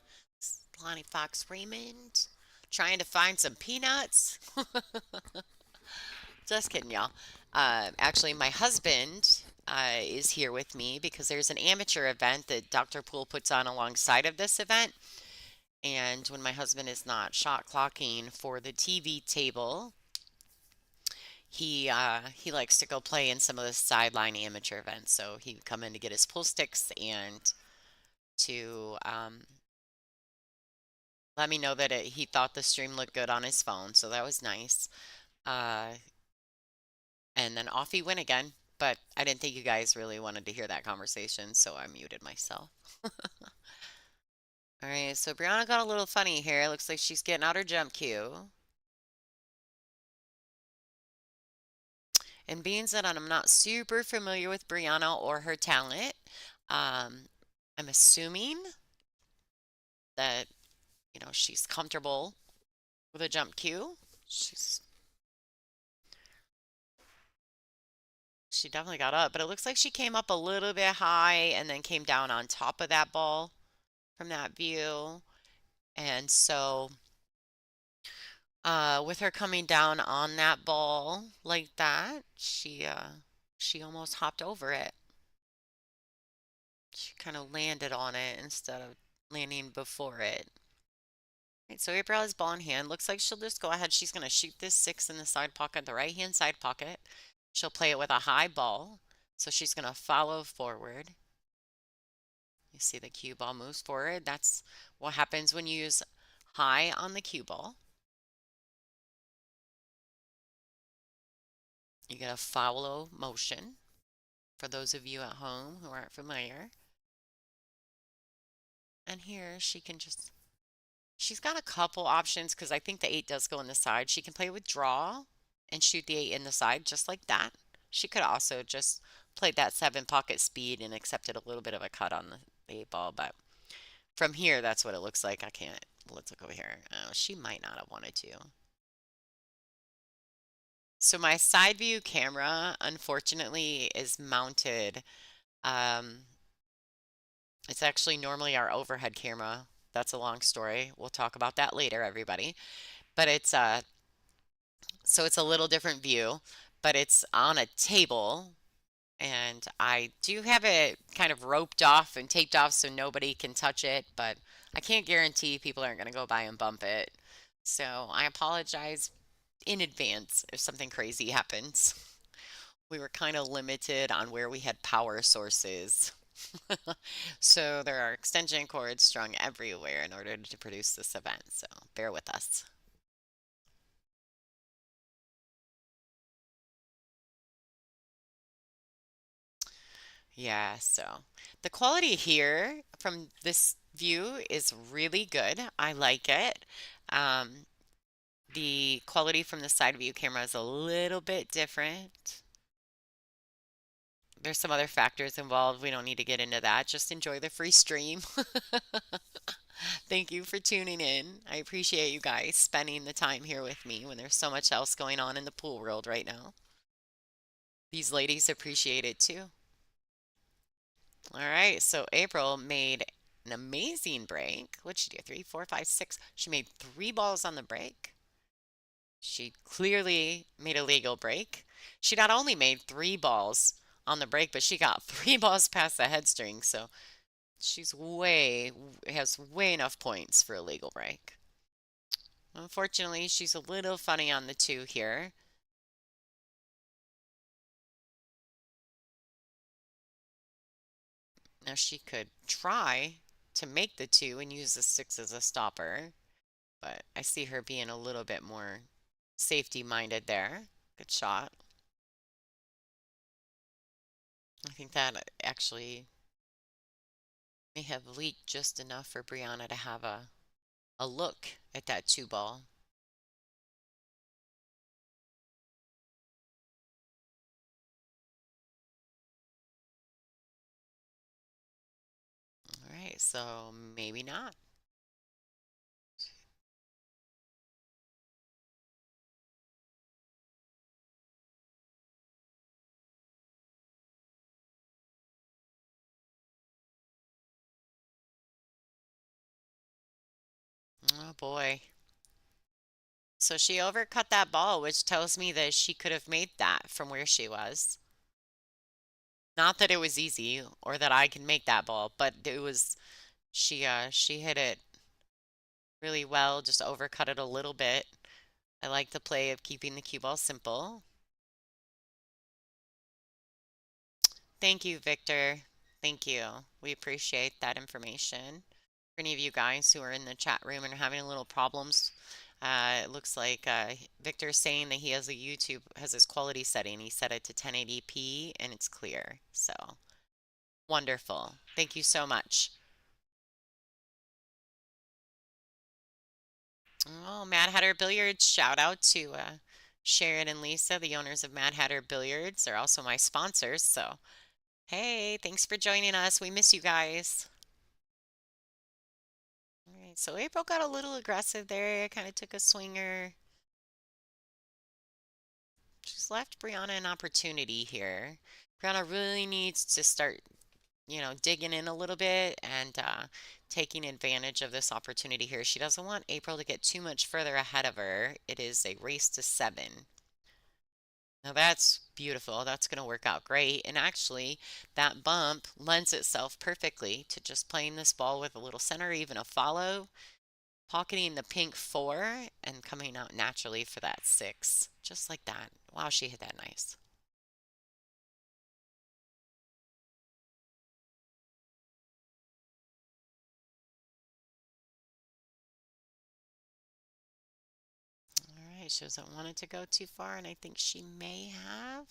A: Lonnie Fox Raymond. trying to find some peanuts. Just kidding, y'all. Actually, my husband is here with me because there's an amateur event that Dr. Poole puts on alongside of this event. And when my husband is not shot clocking for the TV table, he likes to go play in some of the sideline amateur events. So he would come in to get his pool sticks and to let me know that he thought the stream looked good on his phone. So that was nice. Uh, and then off he went again. But I didn't think you guys really wanted to hear that conversation, so I muted myself. All right, so Brianna got a little funny here. Looks like she's getting out her jump cue. And being that I'm not super familiar with Brianna or her talent, um, I'm assuming that, she's comfortable with a jump cue. She's she definitely got up, but it looks like she came up a little bit high and then came down on top of that ball from that view. And so with her coming down on that ball like that, she almost hopped over it. She kind of landed on it instead of landing before it. Right, so April has ball in hand. Looks like she'll just go ahead. She's going to shoot this six in the side pocket, the right hand side pocket. She'll play it with a high ball. So she's going to follow forward. You see the cue ball moves forward. That's what happens when you use high on the cue ball. You get a follow motion for those of you at home who aren't familiar. And here she can just, she's got a couple options because I think the eight does go in the side. She can play with draw and shoot the eight in the side just like that. She could also just play that seven pocket speed and accepted a little bit of a cut on the eight ball, but from here, that's what it looks like. I can't, let's look over here. Oh, she might not have wanted to. So my side view camera, unfortunately, is mounted. Um, it's actually normally our overhead camera. That's a long story. We'll talk about that later, everybody. But so it's a little different view, but it's on a table, and I do have it kind of roped off and taped off so nobody can touch it, but I can't guarantee people aren't going to go by and bump it. So I apologize in advance if something crazy happens. We were kind of limited on where we had power sources. So there are extension cords strung everywhere in order to produce this event. So bear with us. Yeah, so the quality here from this view is really good. I like it. Um, the quality from the side view camera is a little bit different. There's some other factors involved. We don't need to get into that. Just enjoy the free stream. Thank you for tuning in. I appreciate you guys spending the time here with me when there's so much else going on in the pool world right now. These ladies appreciate it too. All right, so April made an amazing break. What'd she do? Three, four, five, six. She made three balls on the break. She clearly made a legal break. She not only made three balls on the break, but she got three balls past the head string. So she's has way enough points for a legal break. Unfortunately, she's a little funny on the two here. Now she could try to make the two and use the six as a stopper, but I see her being a little bit more safety minded there. Good shot. I think that actually may have leaked just enough for Brianna to have a look at that two ball. All right, so maybe not. Oh boy. So she overcut that ball, which tells me that she could have made that from where she was. Not that it was easy or that I can make that ball, but it was she hit it really well, just overcut it a little bit. I like the play of keeping the cue ball simple. Thank you, Victor. Thank you. We appreciate that information. For any of you guys who are in the chat room and are having a little problems, it looks like Victor's saying that he has a YouTube, has his quality setting. He set it to 1080p and it's clear. So wonderful. Thank you so much. Oh, Mad Hatter Billiards. Shout out to Sharon and Lisa, the owners of Mad Hatter Billiards. They're also my sponsors. So, hey, thanks for joining us. We miss you guys. All right, so April got a little aggressive there, kind of took a swinger. She's left Brianna an opportunity here. Brianna really needs to start, digging in a little bit and taking advantage of this opportunity here. She doesn't want April to get too much further ahead of her. It is a race to 7. Now that's beautiful. That's going to work out great. And actually, that bump lends itself perfectly to just playing this ball with a little center, even a follow, pocketing the pink 4, and coming out naturally for that 6. Just like that. Wow, she hit that nice. All right, she doesn't want it to go too far, and I think she may have.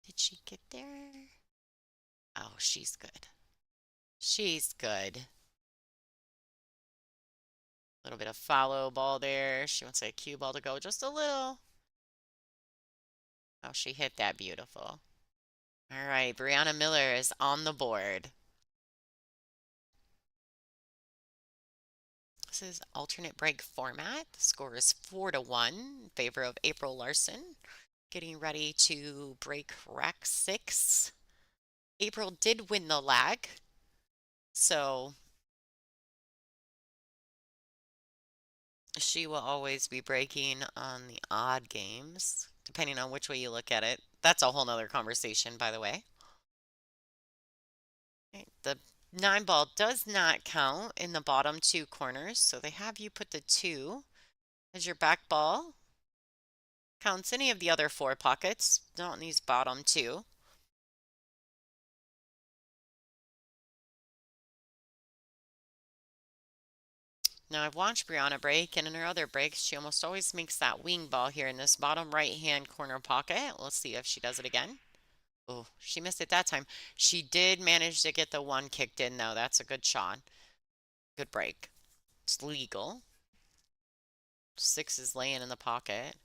A: Did she get there? Oh, she's good. She's good. A little bit of follow ball there. She wants a cue ball to go just a little. Oh, she hit that beautiful. All right, Brianna Miller is on the board. This is alternate break format. The score is 4-1 in favor of April Larson. Getting ready to break rack 6. April did win the lag, so she will always be breaking on the odd games, depending on which way you look at it. That's a whole nother conversation, by the way. Okay, the 9 ball does not count in the bottom 2 corners, so they have you put the 2 as your back ball. Counts any of the other 4 pockets, not in these bottom 2. Now I've watched Brianna break, and in her other breaks, she almost always makes that wing ball here in this bottom right-hand corner pocket. Let's see if she does it again. Oh, she missed it that time. She did manage to get the 1 kicked in, though. That's a good shot. Good break. It's legal. 6 is laying in the pocket.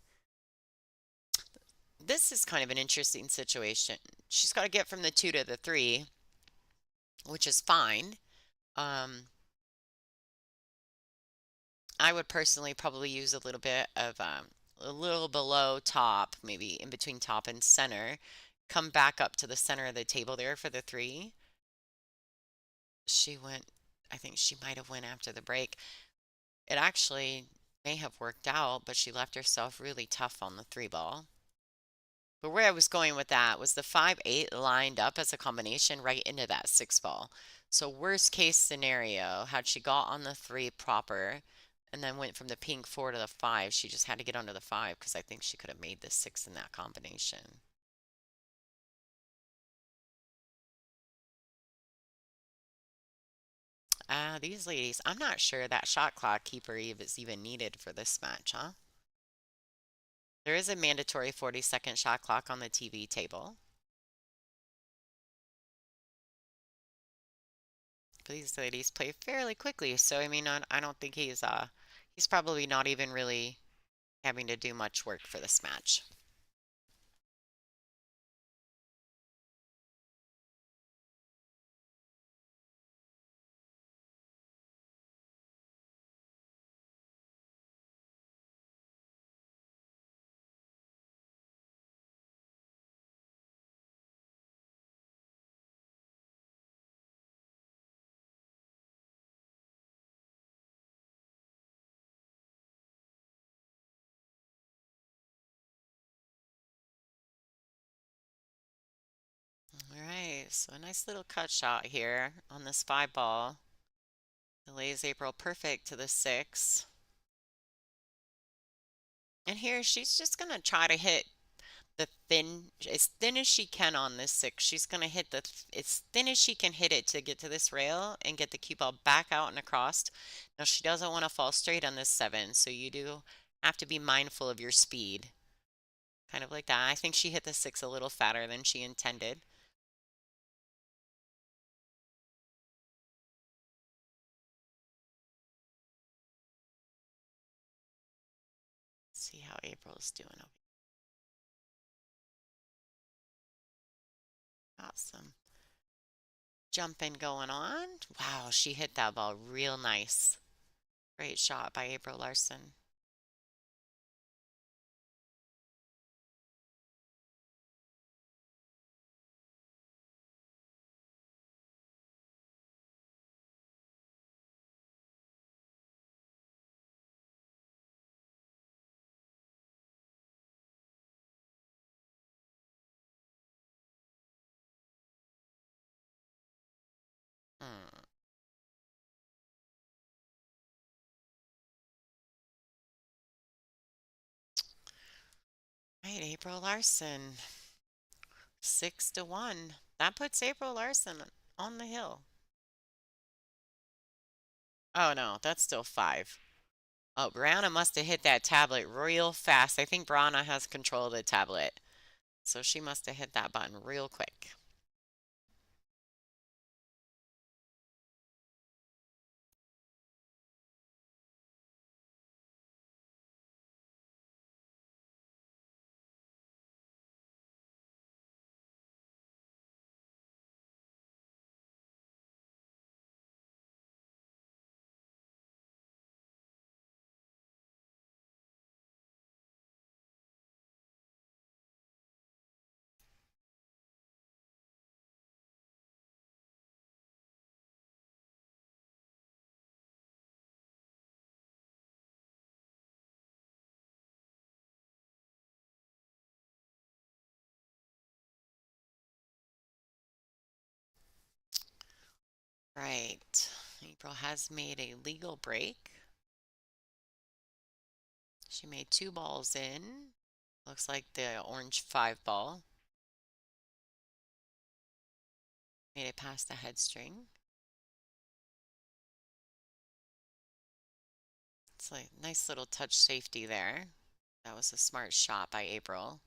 A: This is kind of an interesting situation. She's got to get from the 2 to the 3, which is fine. I would personally probably use a little bit of a little below top, maybe in between top and center. Come back up to the center of the table there for the 3. She went, I think she might have went after the break. It actually may have worked out, but she left herself really tough on the 3 ball. But where I was going with that was the 5-8 lined up as a combination right into that 6 ball. So worst case scenario, had she got on the 3 proper and then went from the pink 4 to the 5, she just had to get onto the 5 because I think she could have made the 6 in that combination. These ladies, I'm not sure that shot clock keeper is even needed for this match, huh? There is a mandatory 40-second shot clock on the TV table. But these ladies play fairly quickly, so I mean, I don't think he's probably not even really having to do much work for this match. so a nice little cut shot here on this 5 ball. It lays April perfect to the 6. And here she's just going to try to hit as thin as she can on this 6. She's going to hit as thin as she can hit it to get to this rail and get the cue ball back out and across. Now she doesn't want to fall straight on this 7, so you do have to be mindful of your speed. Kind of like that. I think she hit the 6 a little fatter than she intended. Let's see how April's doing over here. Awesome. Jumping going on. Wow, she hit that ball real nice. Great shot by April Larson. Hmm. Right, April Larson. 6-1. That puts April Larson on the hill. Oh no, that's still 5. Oh, Brianna must have hit that tablet real fast. I think Brianna has control of the tablet. So she must have hit that button real quick. Right. April has made a legal break. She made 2 balls in. Looks like the orange 5 ball. Made it past the head string. It's like nice little touch safety there. That was a smart shot by April.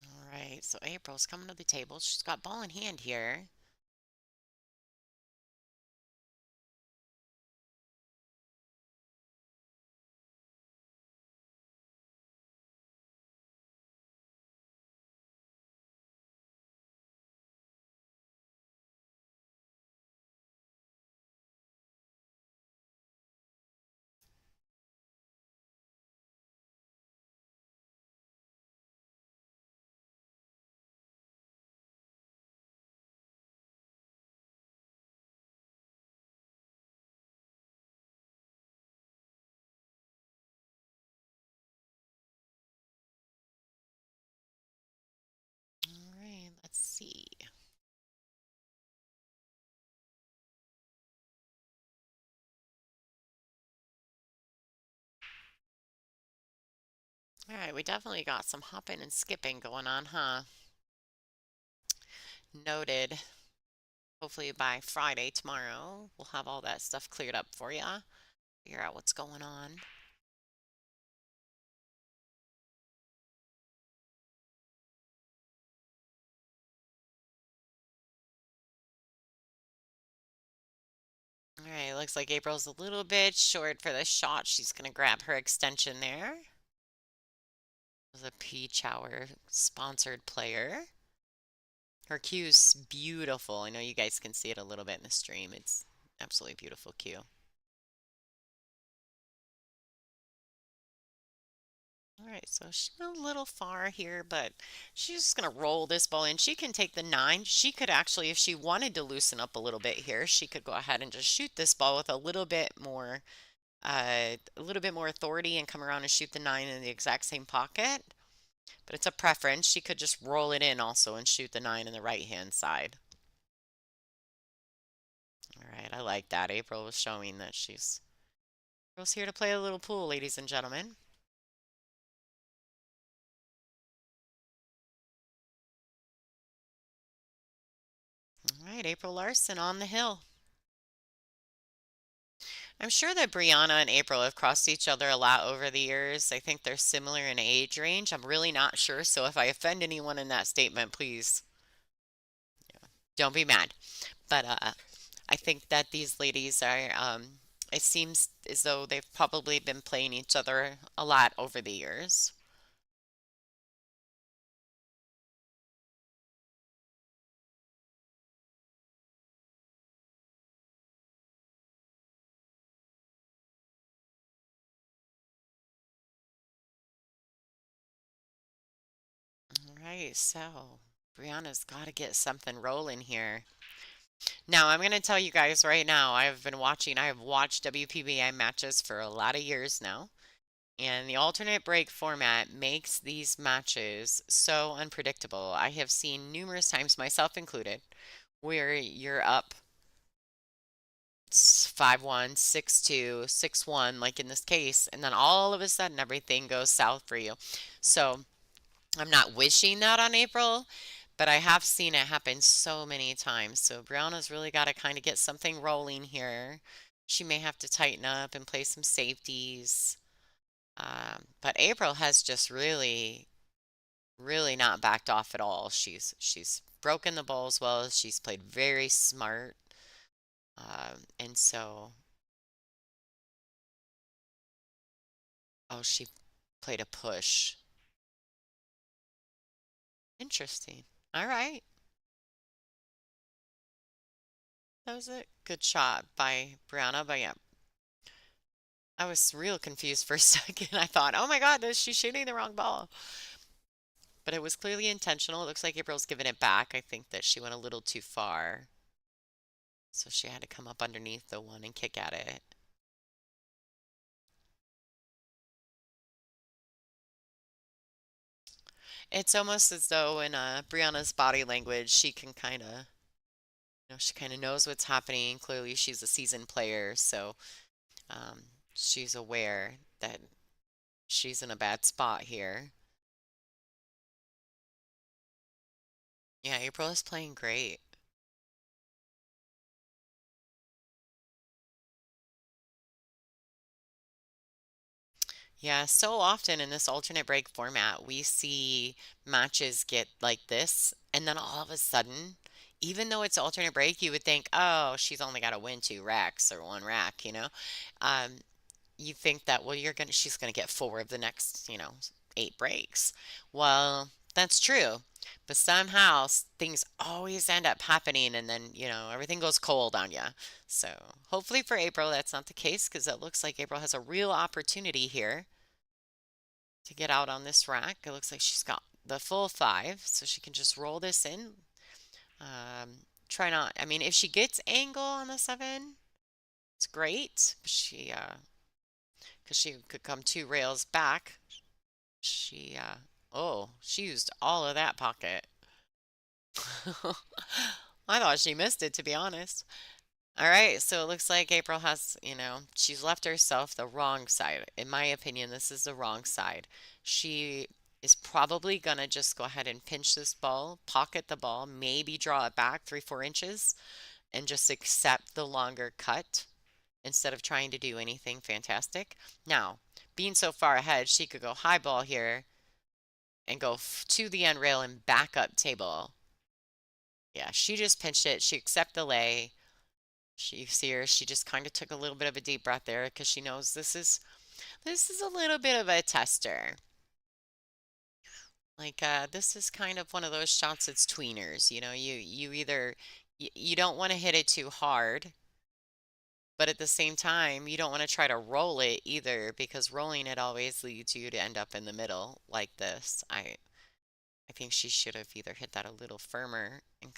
A: All right, so April's coming to the table. She's got ball in hand here. All right, let's see. All right, we definitely got some hopping and skipping going on, huh? Noted. Hopefully by Friday, tomorrow, we'll have all that stuff cleared up for you. Figure out what's going on. All right, looks like April's a little bit short for the shot. She's gonna grab her extension there. It was a Peach Hour sponsored player. Her cue's beautiful. I know you guys can see it a little bit in the stream. It's absolutely beautiful cue. All right, so she's a little far here, but she's just going to roll this ball in. She can take the nine. She could actually, if she wanted to loosen up a little bit here, she could go ahead and just shoot this ball with a little bit more authority and come around and shoot the nine in the exact same pocket. But it's a preference. She could just roll it in also and shoot the nine in the right-hand side. All right, I like that. April was showing that April's here to play a little pool, ladies and gentlemen. All right, April Larson on the hill. I'm sure that Brianna and April have crossed each other a lot over the years. I think they're similar in age range. I'm really not sure, so if I offend anyone in that statement, please don't be mad. But I think that these ladies are, it seems as though they've probably been playing each other a lot over the years. All right, so Brianna's got to get something rolling here. Now, I'm going to tell you guys right now, I have watched WPBA matches for a lot of years now. And the alternate break format makes these matches so unpredictable. I have seen numerous times, myself included, where you're up 5-1, 6-2, 6-1, like in this case, and then all of a sudden everything goes south for you. So I'm not wishing that on April, but I have seen it happen so many times. So Brianna's really got to kind of get something rolling here. She may have to tighten up and play some safeties. But April has just really not backed off at all. She's broken the ball as well. She's played very smart. And so, oh, she played a push. Interesting. All right. That was a good shot by Brianna. But yeah, I was real confused for a second. I thought, oh my God, is she shooting the wrong ball? But it was clearly intentional. It looks like April's giving it back. I think that she went a little too far. So she had to come up underneath the one and kick at it. It's almost as though in Brianna's body language, she can kind of, she kind of knows what's happening. Clearly, she's a seasoned player, so um, she's aware that she's in a bad spot here. Yeah, April is playing great. Yeah, so often in this alternate break format, we see matches get like this, and then all of a sudden, even though it's alternate break, you would think, oh, she's only got to win two racks or one rack. Um, you think that, well, she's gonna get four of the next, eight breaks. Well, that's true, but somehow things always end up happening, and then everything goes cold on you. So hopefully for April, that's not the case because it looks like April has a real opportunity here to get out on this rack. It looks like she's got the full five, so she can just roll this in. Try not, I mean, if she gets angle on the seven, it's great. Because she could come two rails back. Oh, she used all of that pocket. I thought she missed it, to be honest. All right, so it looks like April has, she's left herself the wrong side. In my opinion, this is the wrong side. She is probably gonna just go ahead and pinch this ball, pocket the ball, maybe draw it back 3-4 inches, and just accept the longer cut instead of trying to do anything fantastic. Now, being so far ahead, she could go high ball here and go to the end rail and back up table. Yeah, she just pinched it. She accepted the lay. She, you see her, she just kind of took a little bit of a deep breath there because she knows this is a little bit of a tester. Like this is kind of one of those shots that's tweeners. You either you don't want to hit it too hard, but at the same time, you don't want to try to roll it either because rolling it always leads you to end up in the middle like this. I think she should have either hit that a little firmer and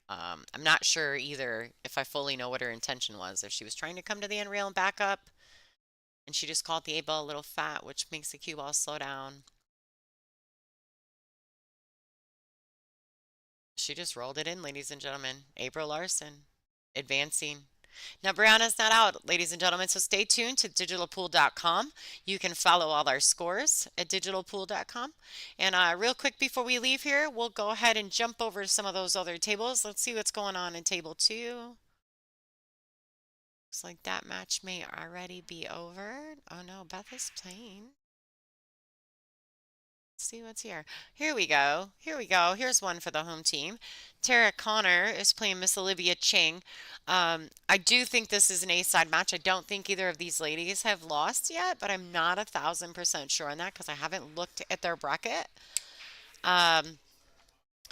A: I'm not sure either if I fully know what her intention was. If she was trying to come to the end rail and back up, and she just caught the eight ball a little fat, which makes the cue ball slow down. She just rolled it in, ladies and gentlemen. April Larson advancing. Now, Brianna's not out, ladies and gentlemen, so stay tuned to digitalpool.com. You can follow all our scores at digitalpool.com. And real quick before we leave here, we'll go ahead and jump over to some of those other tables. Let's see what's going on in table two. Looks like that match may already be over. Oh no, Beth is playing. See what's here. Here we go. Here we go. Here's one for the home team. Tara Connor is playing Miss Olivia Ching. I do think this is an A-side match. I don't think either of these ladies have lost yet, but I'm not 1,000% sure on that because I haven't looked at their bracket. Um,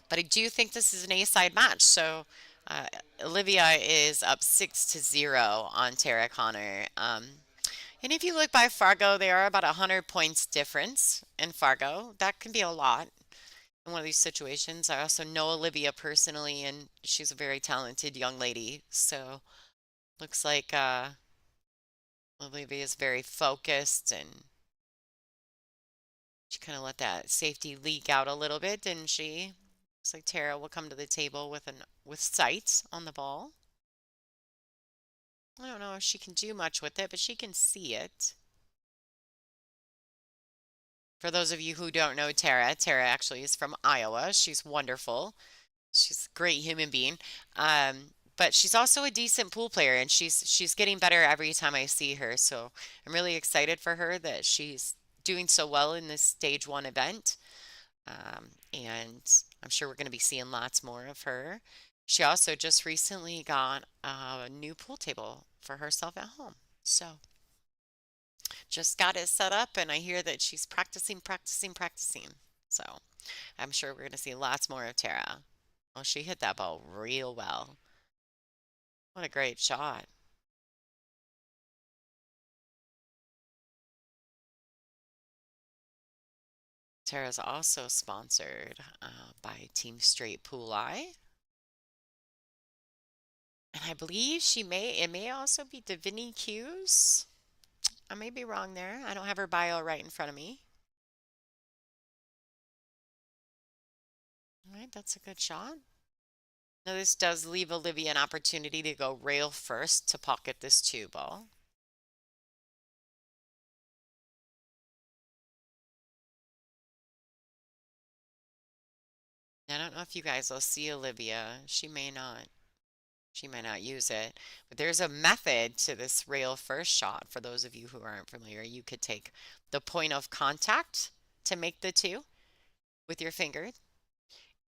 A: but I do think this is an A-side match. So uh, Olivia is up 6-0 on Tara Connor. And if you look by Fargo, they are about 100 points difference in Fargo. That can be a lot in one of these situations. I also know Olivia personally, and she's a very talented young lady. So looks like Olivia is very focused, and she kind of let that safety leak out a little bit, didn't she? Looks like Tara will come to the table with sight on the ball. I don't know if she can do much with it, but she can see it. For those of you who don't know Tara, Tara actually is from Iowa. She's wonderful. She's a great human being. But she's also a decent pool player, and she's getting better every time I see her. So I'm really excited for her that she's doing so well in this stage one event. And I'm sure we're going to be seeing lots more of her. She also just recently got a new pool table for herself at home. So just got it set up, and I hear that she's practicing, practicing, practicing. So I'm sure we're going to see lots more of Tara. Well, she hit that ball real well. What a great shot. Tara's also sponsored by Team Straight Pool Eye. And I believe it may also be Divinity Cues. I may be wrong there. I don't have her bio right in front of me. All right, that's a good shot. Now this does leave Olivia an opportunity to go rail first to pocket this two ball. I don't know if you guys will see Olivia. She may not. She may not use it, but there's a method to this rail first shot. For those of you who aren't familiar, you could take the point of contact to make the two with your finger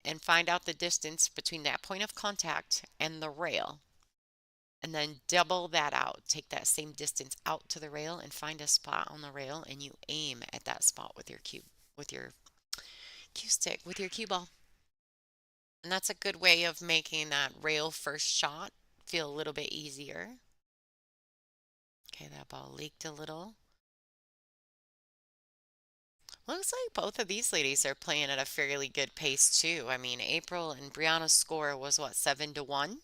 A: and find out the distance between that point of contact and the rail. And then double that out. Take that same distance out to the rail and find a spot on the rail, and you aim at that spot with your cue stick, with your cue ball. And that's a good way of making that rail first shot feel a little bit easier. Okay, that ball leaked a little. Looks like both of these ladies are playing at a fairly good pace too. I mean, April and Brianna's score was what, 7-1?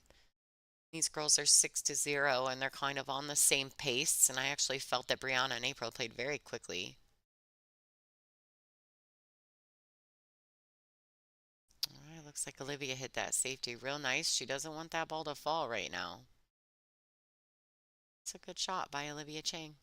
A: These girls are 6-0, and they're kind of on the same pace. And I actually felt that Brianna and April played very quickly. All right, looks like Olivia hit that safety real nice. She doesn't want that ball to fall right now. It's a good shot by Olivia Chang.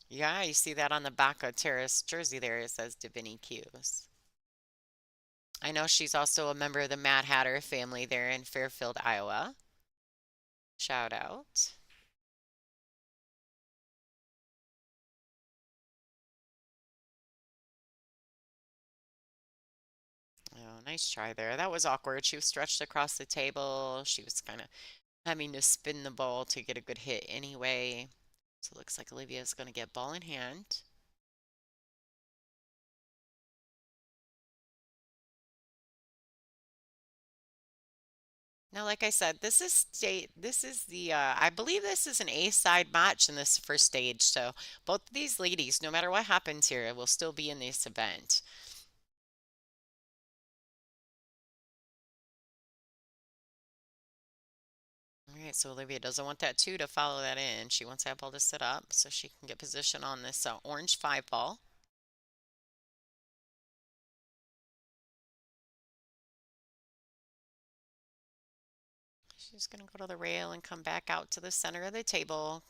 A: Yeah, you see that on the back of Tara's jersey there. It says Divinity Cues. I know she's also a member of the Mad Hatter family there in Fairfield, Iowa. Shout out. nice try there. That was awkward. She was stretched across the table. She was kind of having to spin the ball to get a good hit anyway. So it looks like Olivia's going to get ball in hand. Now, like I said, this is the I believe this is an A-side match in this first stage. So both of these ladies, no matter what happens here, will still be in this event. All right, so Olivia doesn't want that two to follow that in. She wants that ball to sit up so she can get position on this orange five ball. She's going to go to the rail and come back out to the center of the table.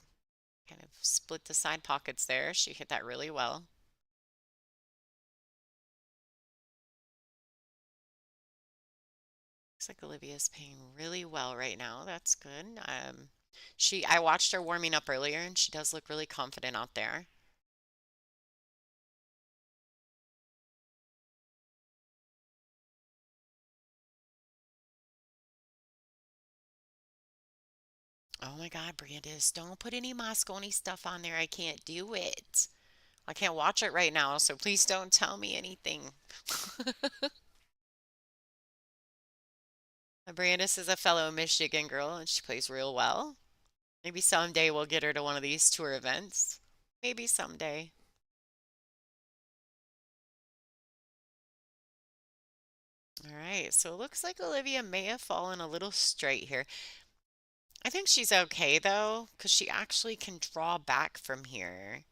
A: Kind of split the side pockets there. She hit that really well. Looks like Olivia's playing really well right now. That's good. I watched her warming up earlier and she does look really confident out there. Oh my God, Brandis, don't put any Moscone stuff on there. I can't do it. I can't watch it right now, so please don't tell me anything. Brandis is a fellow Michigan girl and she plays real well. Maybe someday we'll get her to one of these tour events. Maybe someday. All right, so it looks like Olivia may have fallen a little straight here. I think she's okay though, because she actually can draw back from here.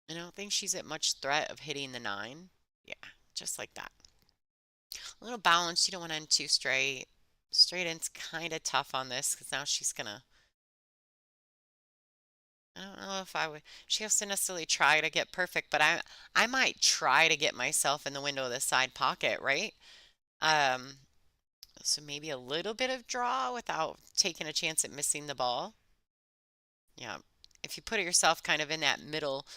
A: I don't think she's at much threat of hitting the nine. Yeah, just like that. A little balance. You don't want to end too straight. Straight end's kind of tough on this because now she's gonna. I don't know if I would. She has to necessarily try to get perfect, but I might try to get myself in the window of the side pocket, right? Um, so maybe a little bit of draw without taking a chance at missing the ball. Yeah. If you put yourself kind of in that middle,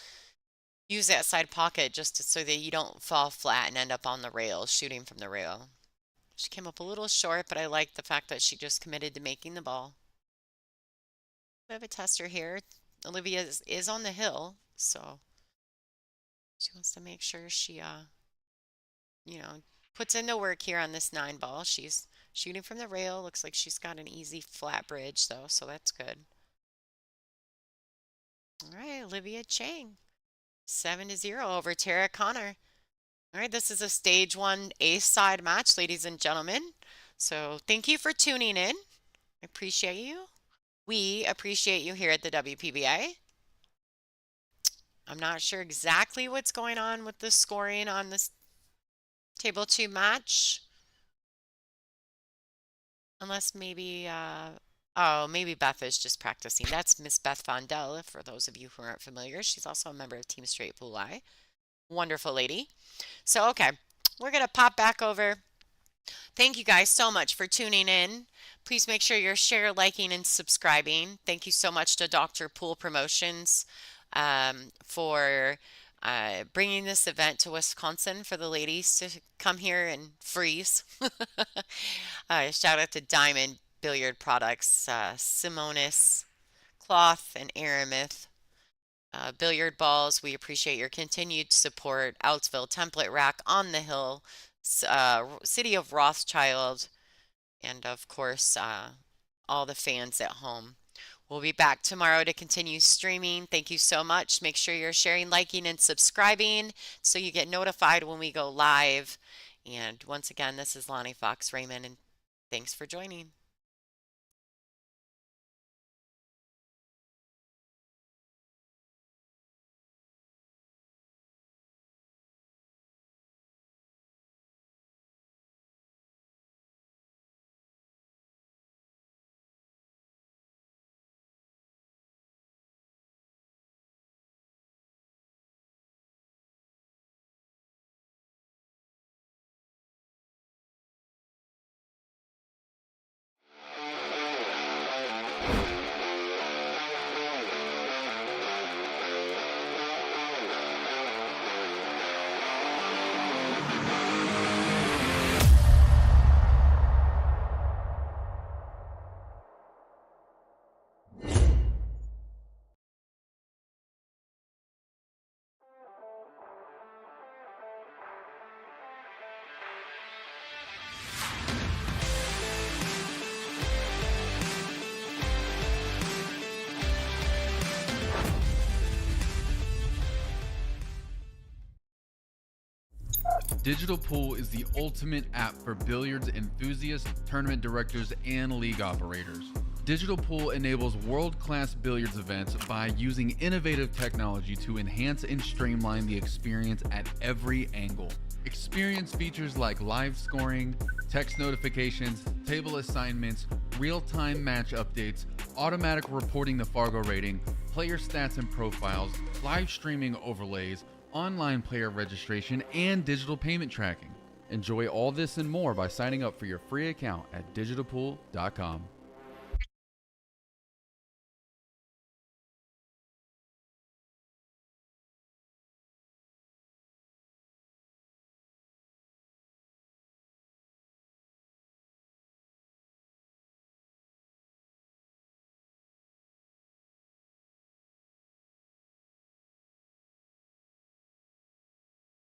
A: use that side pocket just so that you don't fall flat and end up on the rail, shooting from the rail. She came up a little short, but I like the fact that she just committed to making the ball. We have a tester here. Olivia is on the hill, so she wants to make sure she, you know, puts in the work here on this nine ball. She's shooting from the rail. Looks like she's got an easy flat bridge, though, so that's good. All right, Olivia Chang, 7-0 over Tara Connor. All right, this is a stage one ace side match, ladies and gentlemen. So thank you for tuning in. I appreciate you. We appreciate you here at the WPBA. I'm not sure exactly what's going on with the scoring on this table two match, unless maybe, oh, maybe Beth is just practicing. That's Miss Beth Fondell, for those of you who aren't familiar. She's also a member of Team Straight Pool Eye. Wonderful lady. So, okay, we're going to pop back over. Thank you guys so much for tuning in. Please make sure you're share, liking, and subscribing. Thank you so much to Dr. Pool Promotions for bringing this event to Wisconsin for the ladies to come here and freeze. Shout out to Diamond Billiard Products, Simonis Cloth, and Aramith. Billiard balls, we appreciate your continued support. Outsville Template Rack, On the Hill, City of Rothschild, and of course, all the fans at home. We'll be back tomorrow to continue streaming. Thank you so much. Make sure you're sharing, liking, and subscribing so you get notified when we go live. And once again, this is Lonnie Fox Raymond, and thanks for joining.
C: Digital Pool is the ultimate app for billiards enthusiasts, tournament directors, and league operators. Digital Pool enables world-class billiards events by using innovative technology to enhance and streamline the experience at every angle. Experience features like live scoring, text notifications, table assignments, real-time match updates, automatic reporting the Fargo rating, player stats and profiles, live streaming overlays, online player registration, and digital payment tracking. Enjoy all this and more by signing up for your free account at digitalpool.com.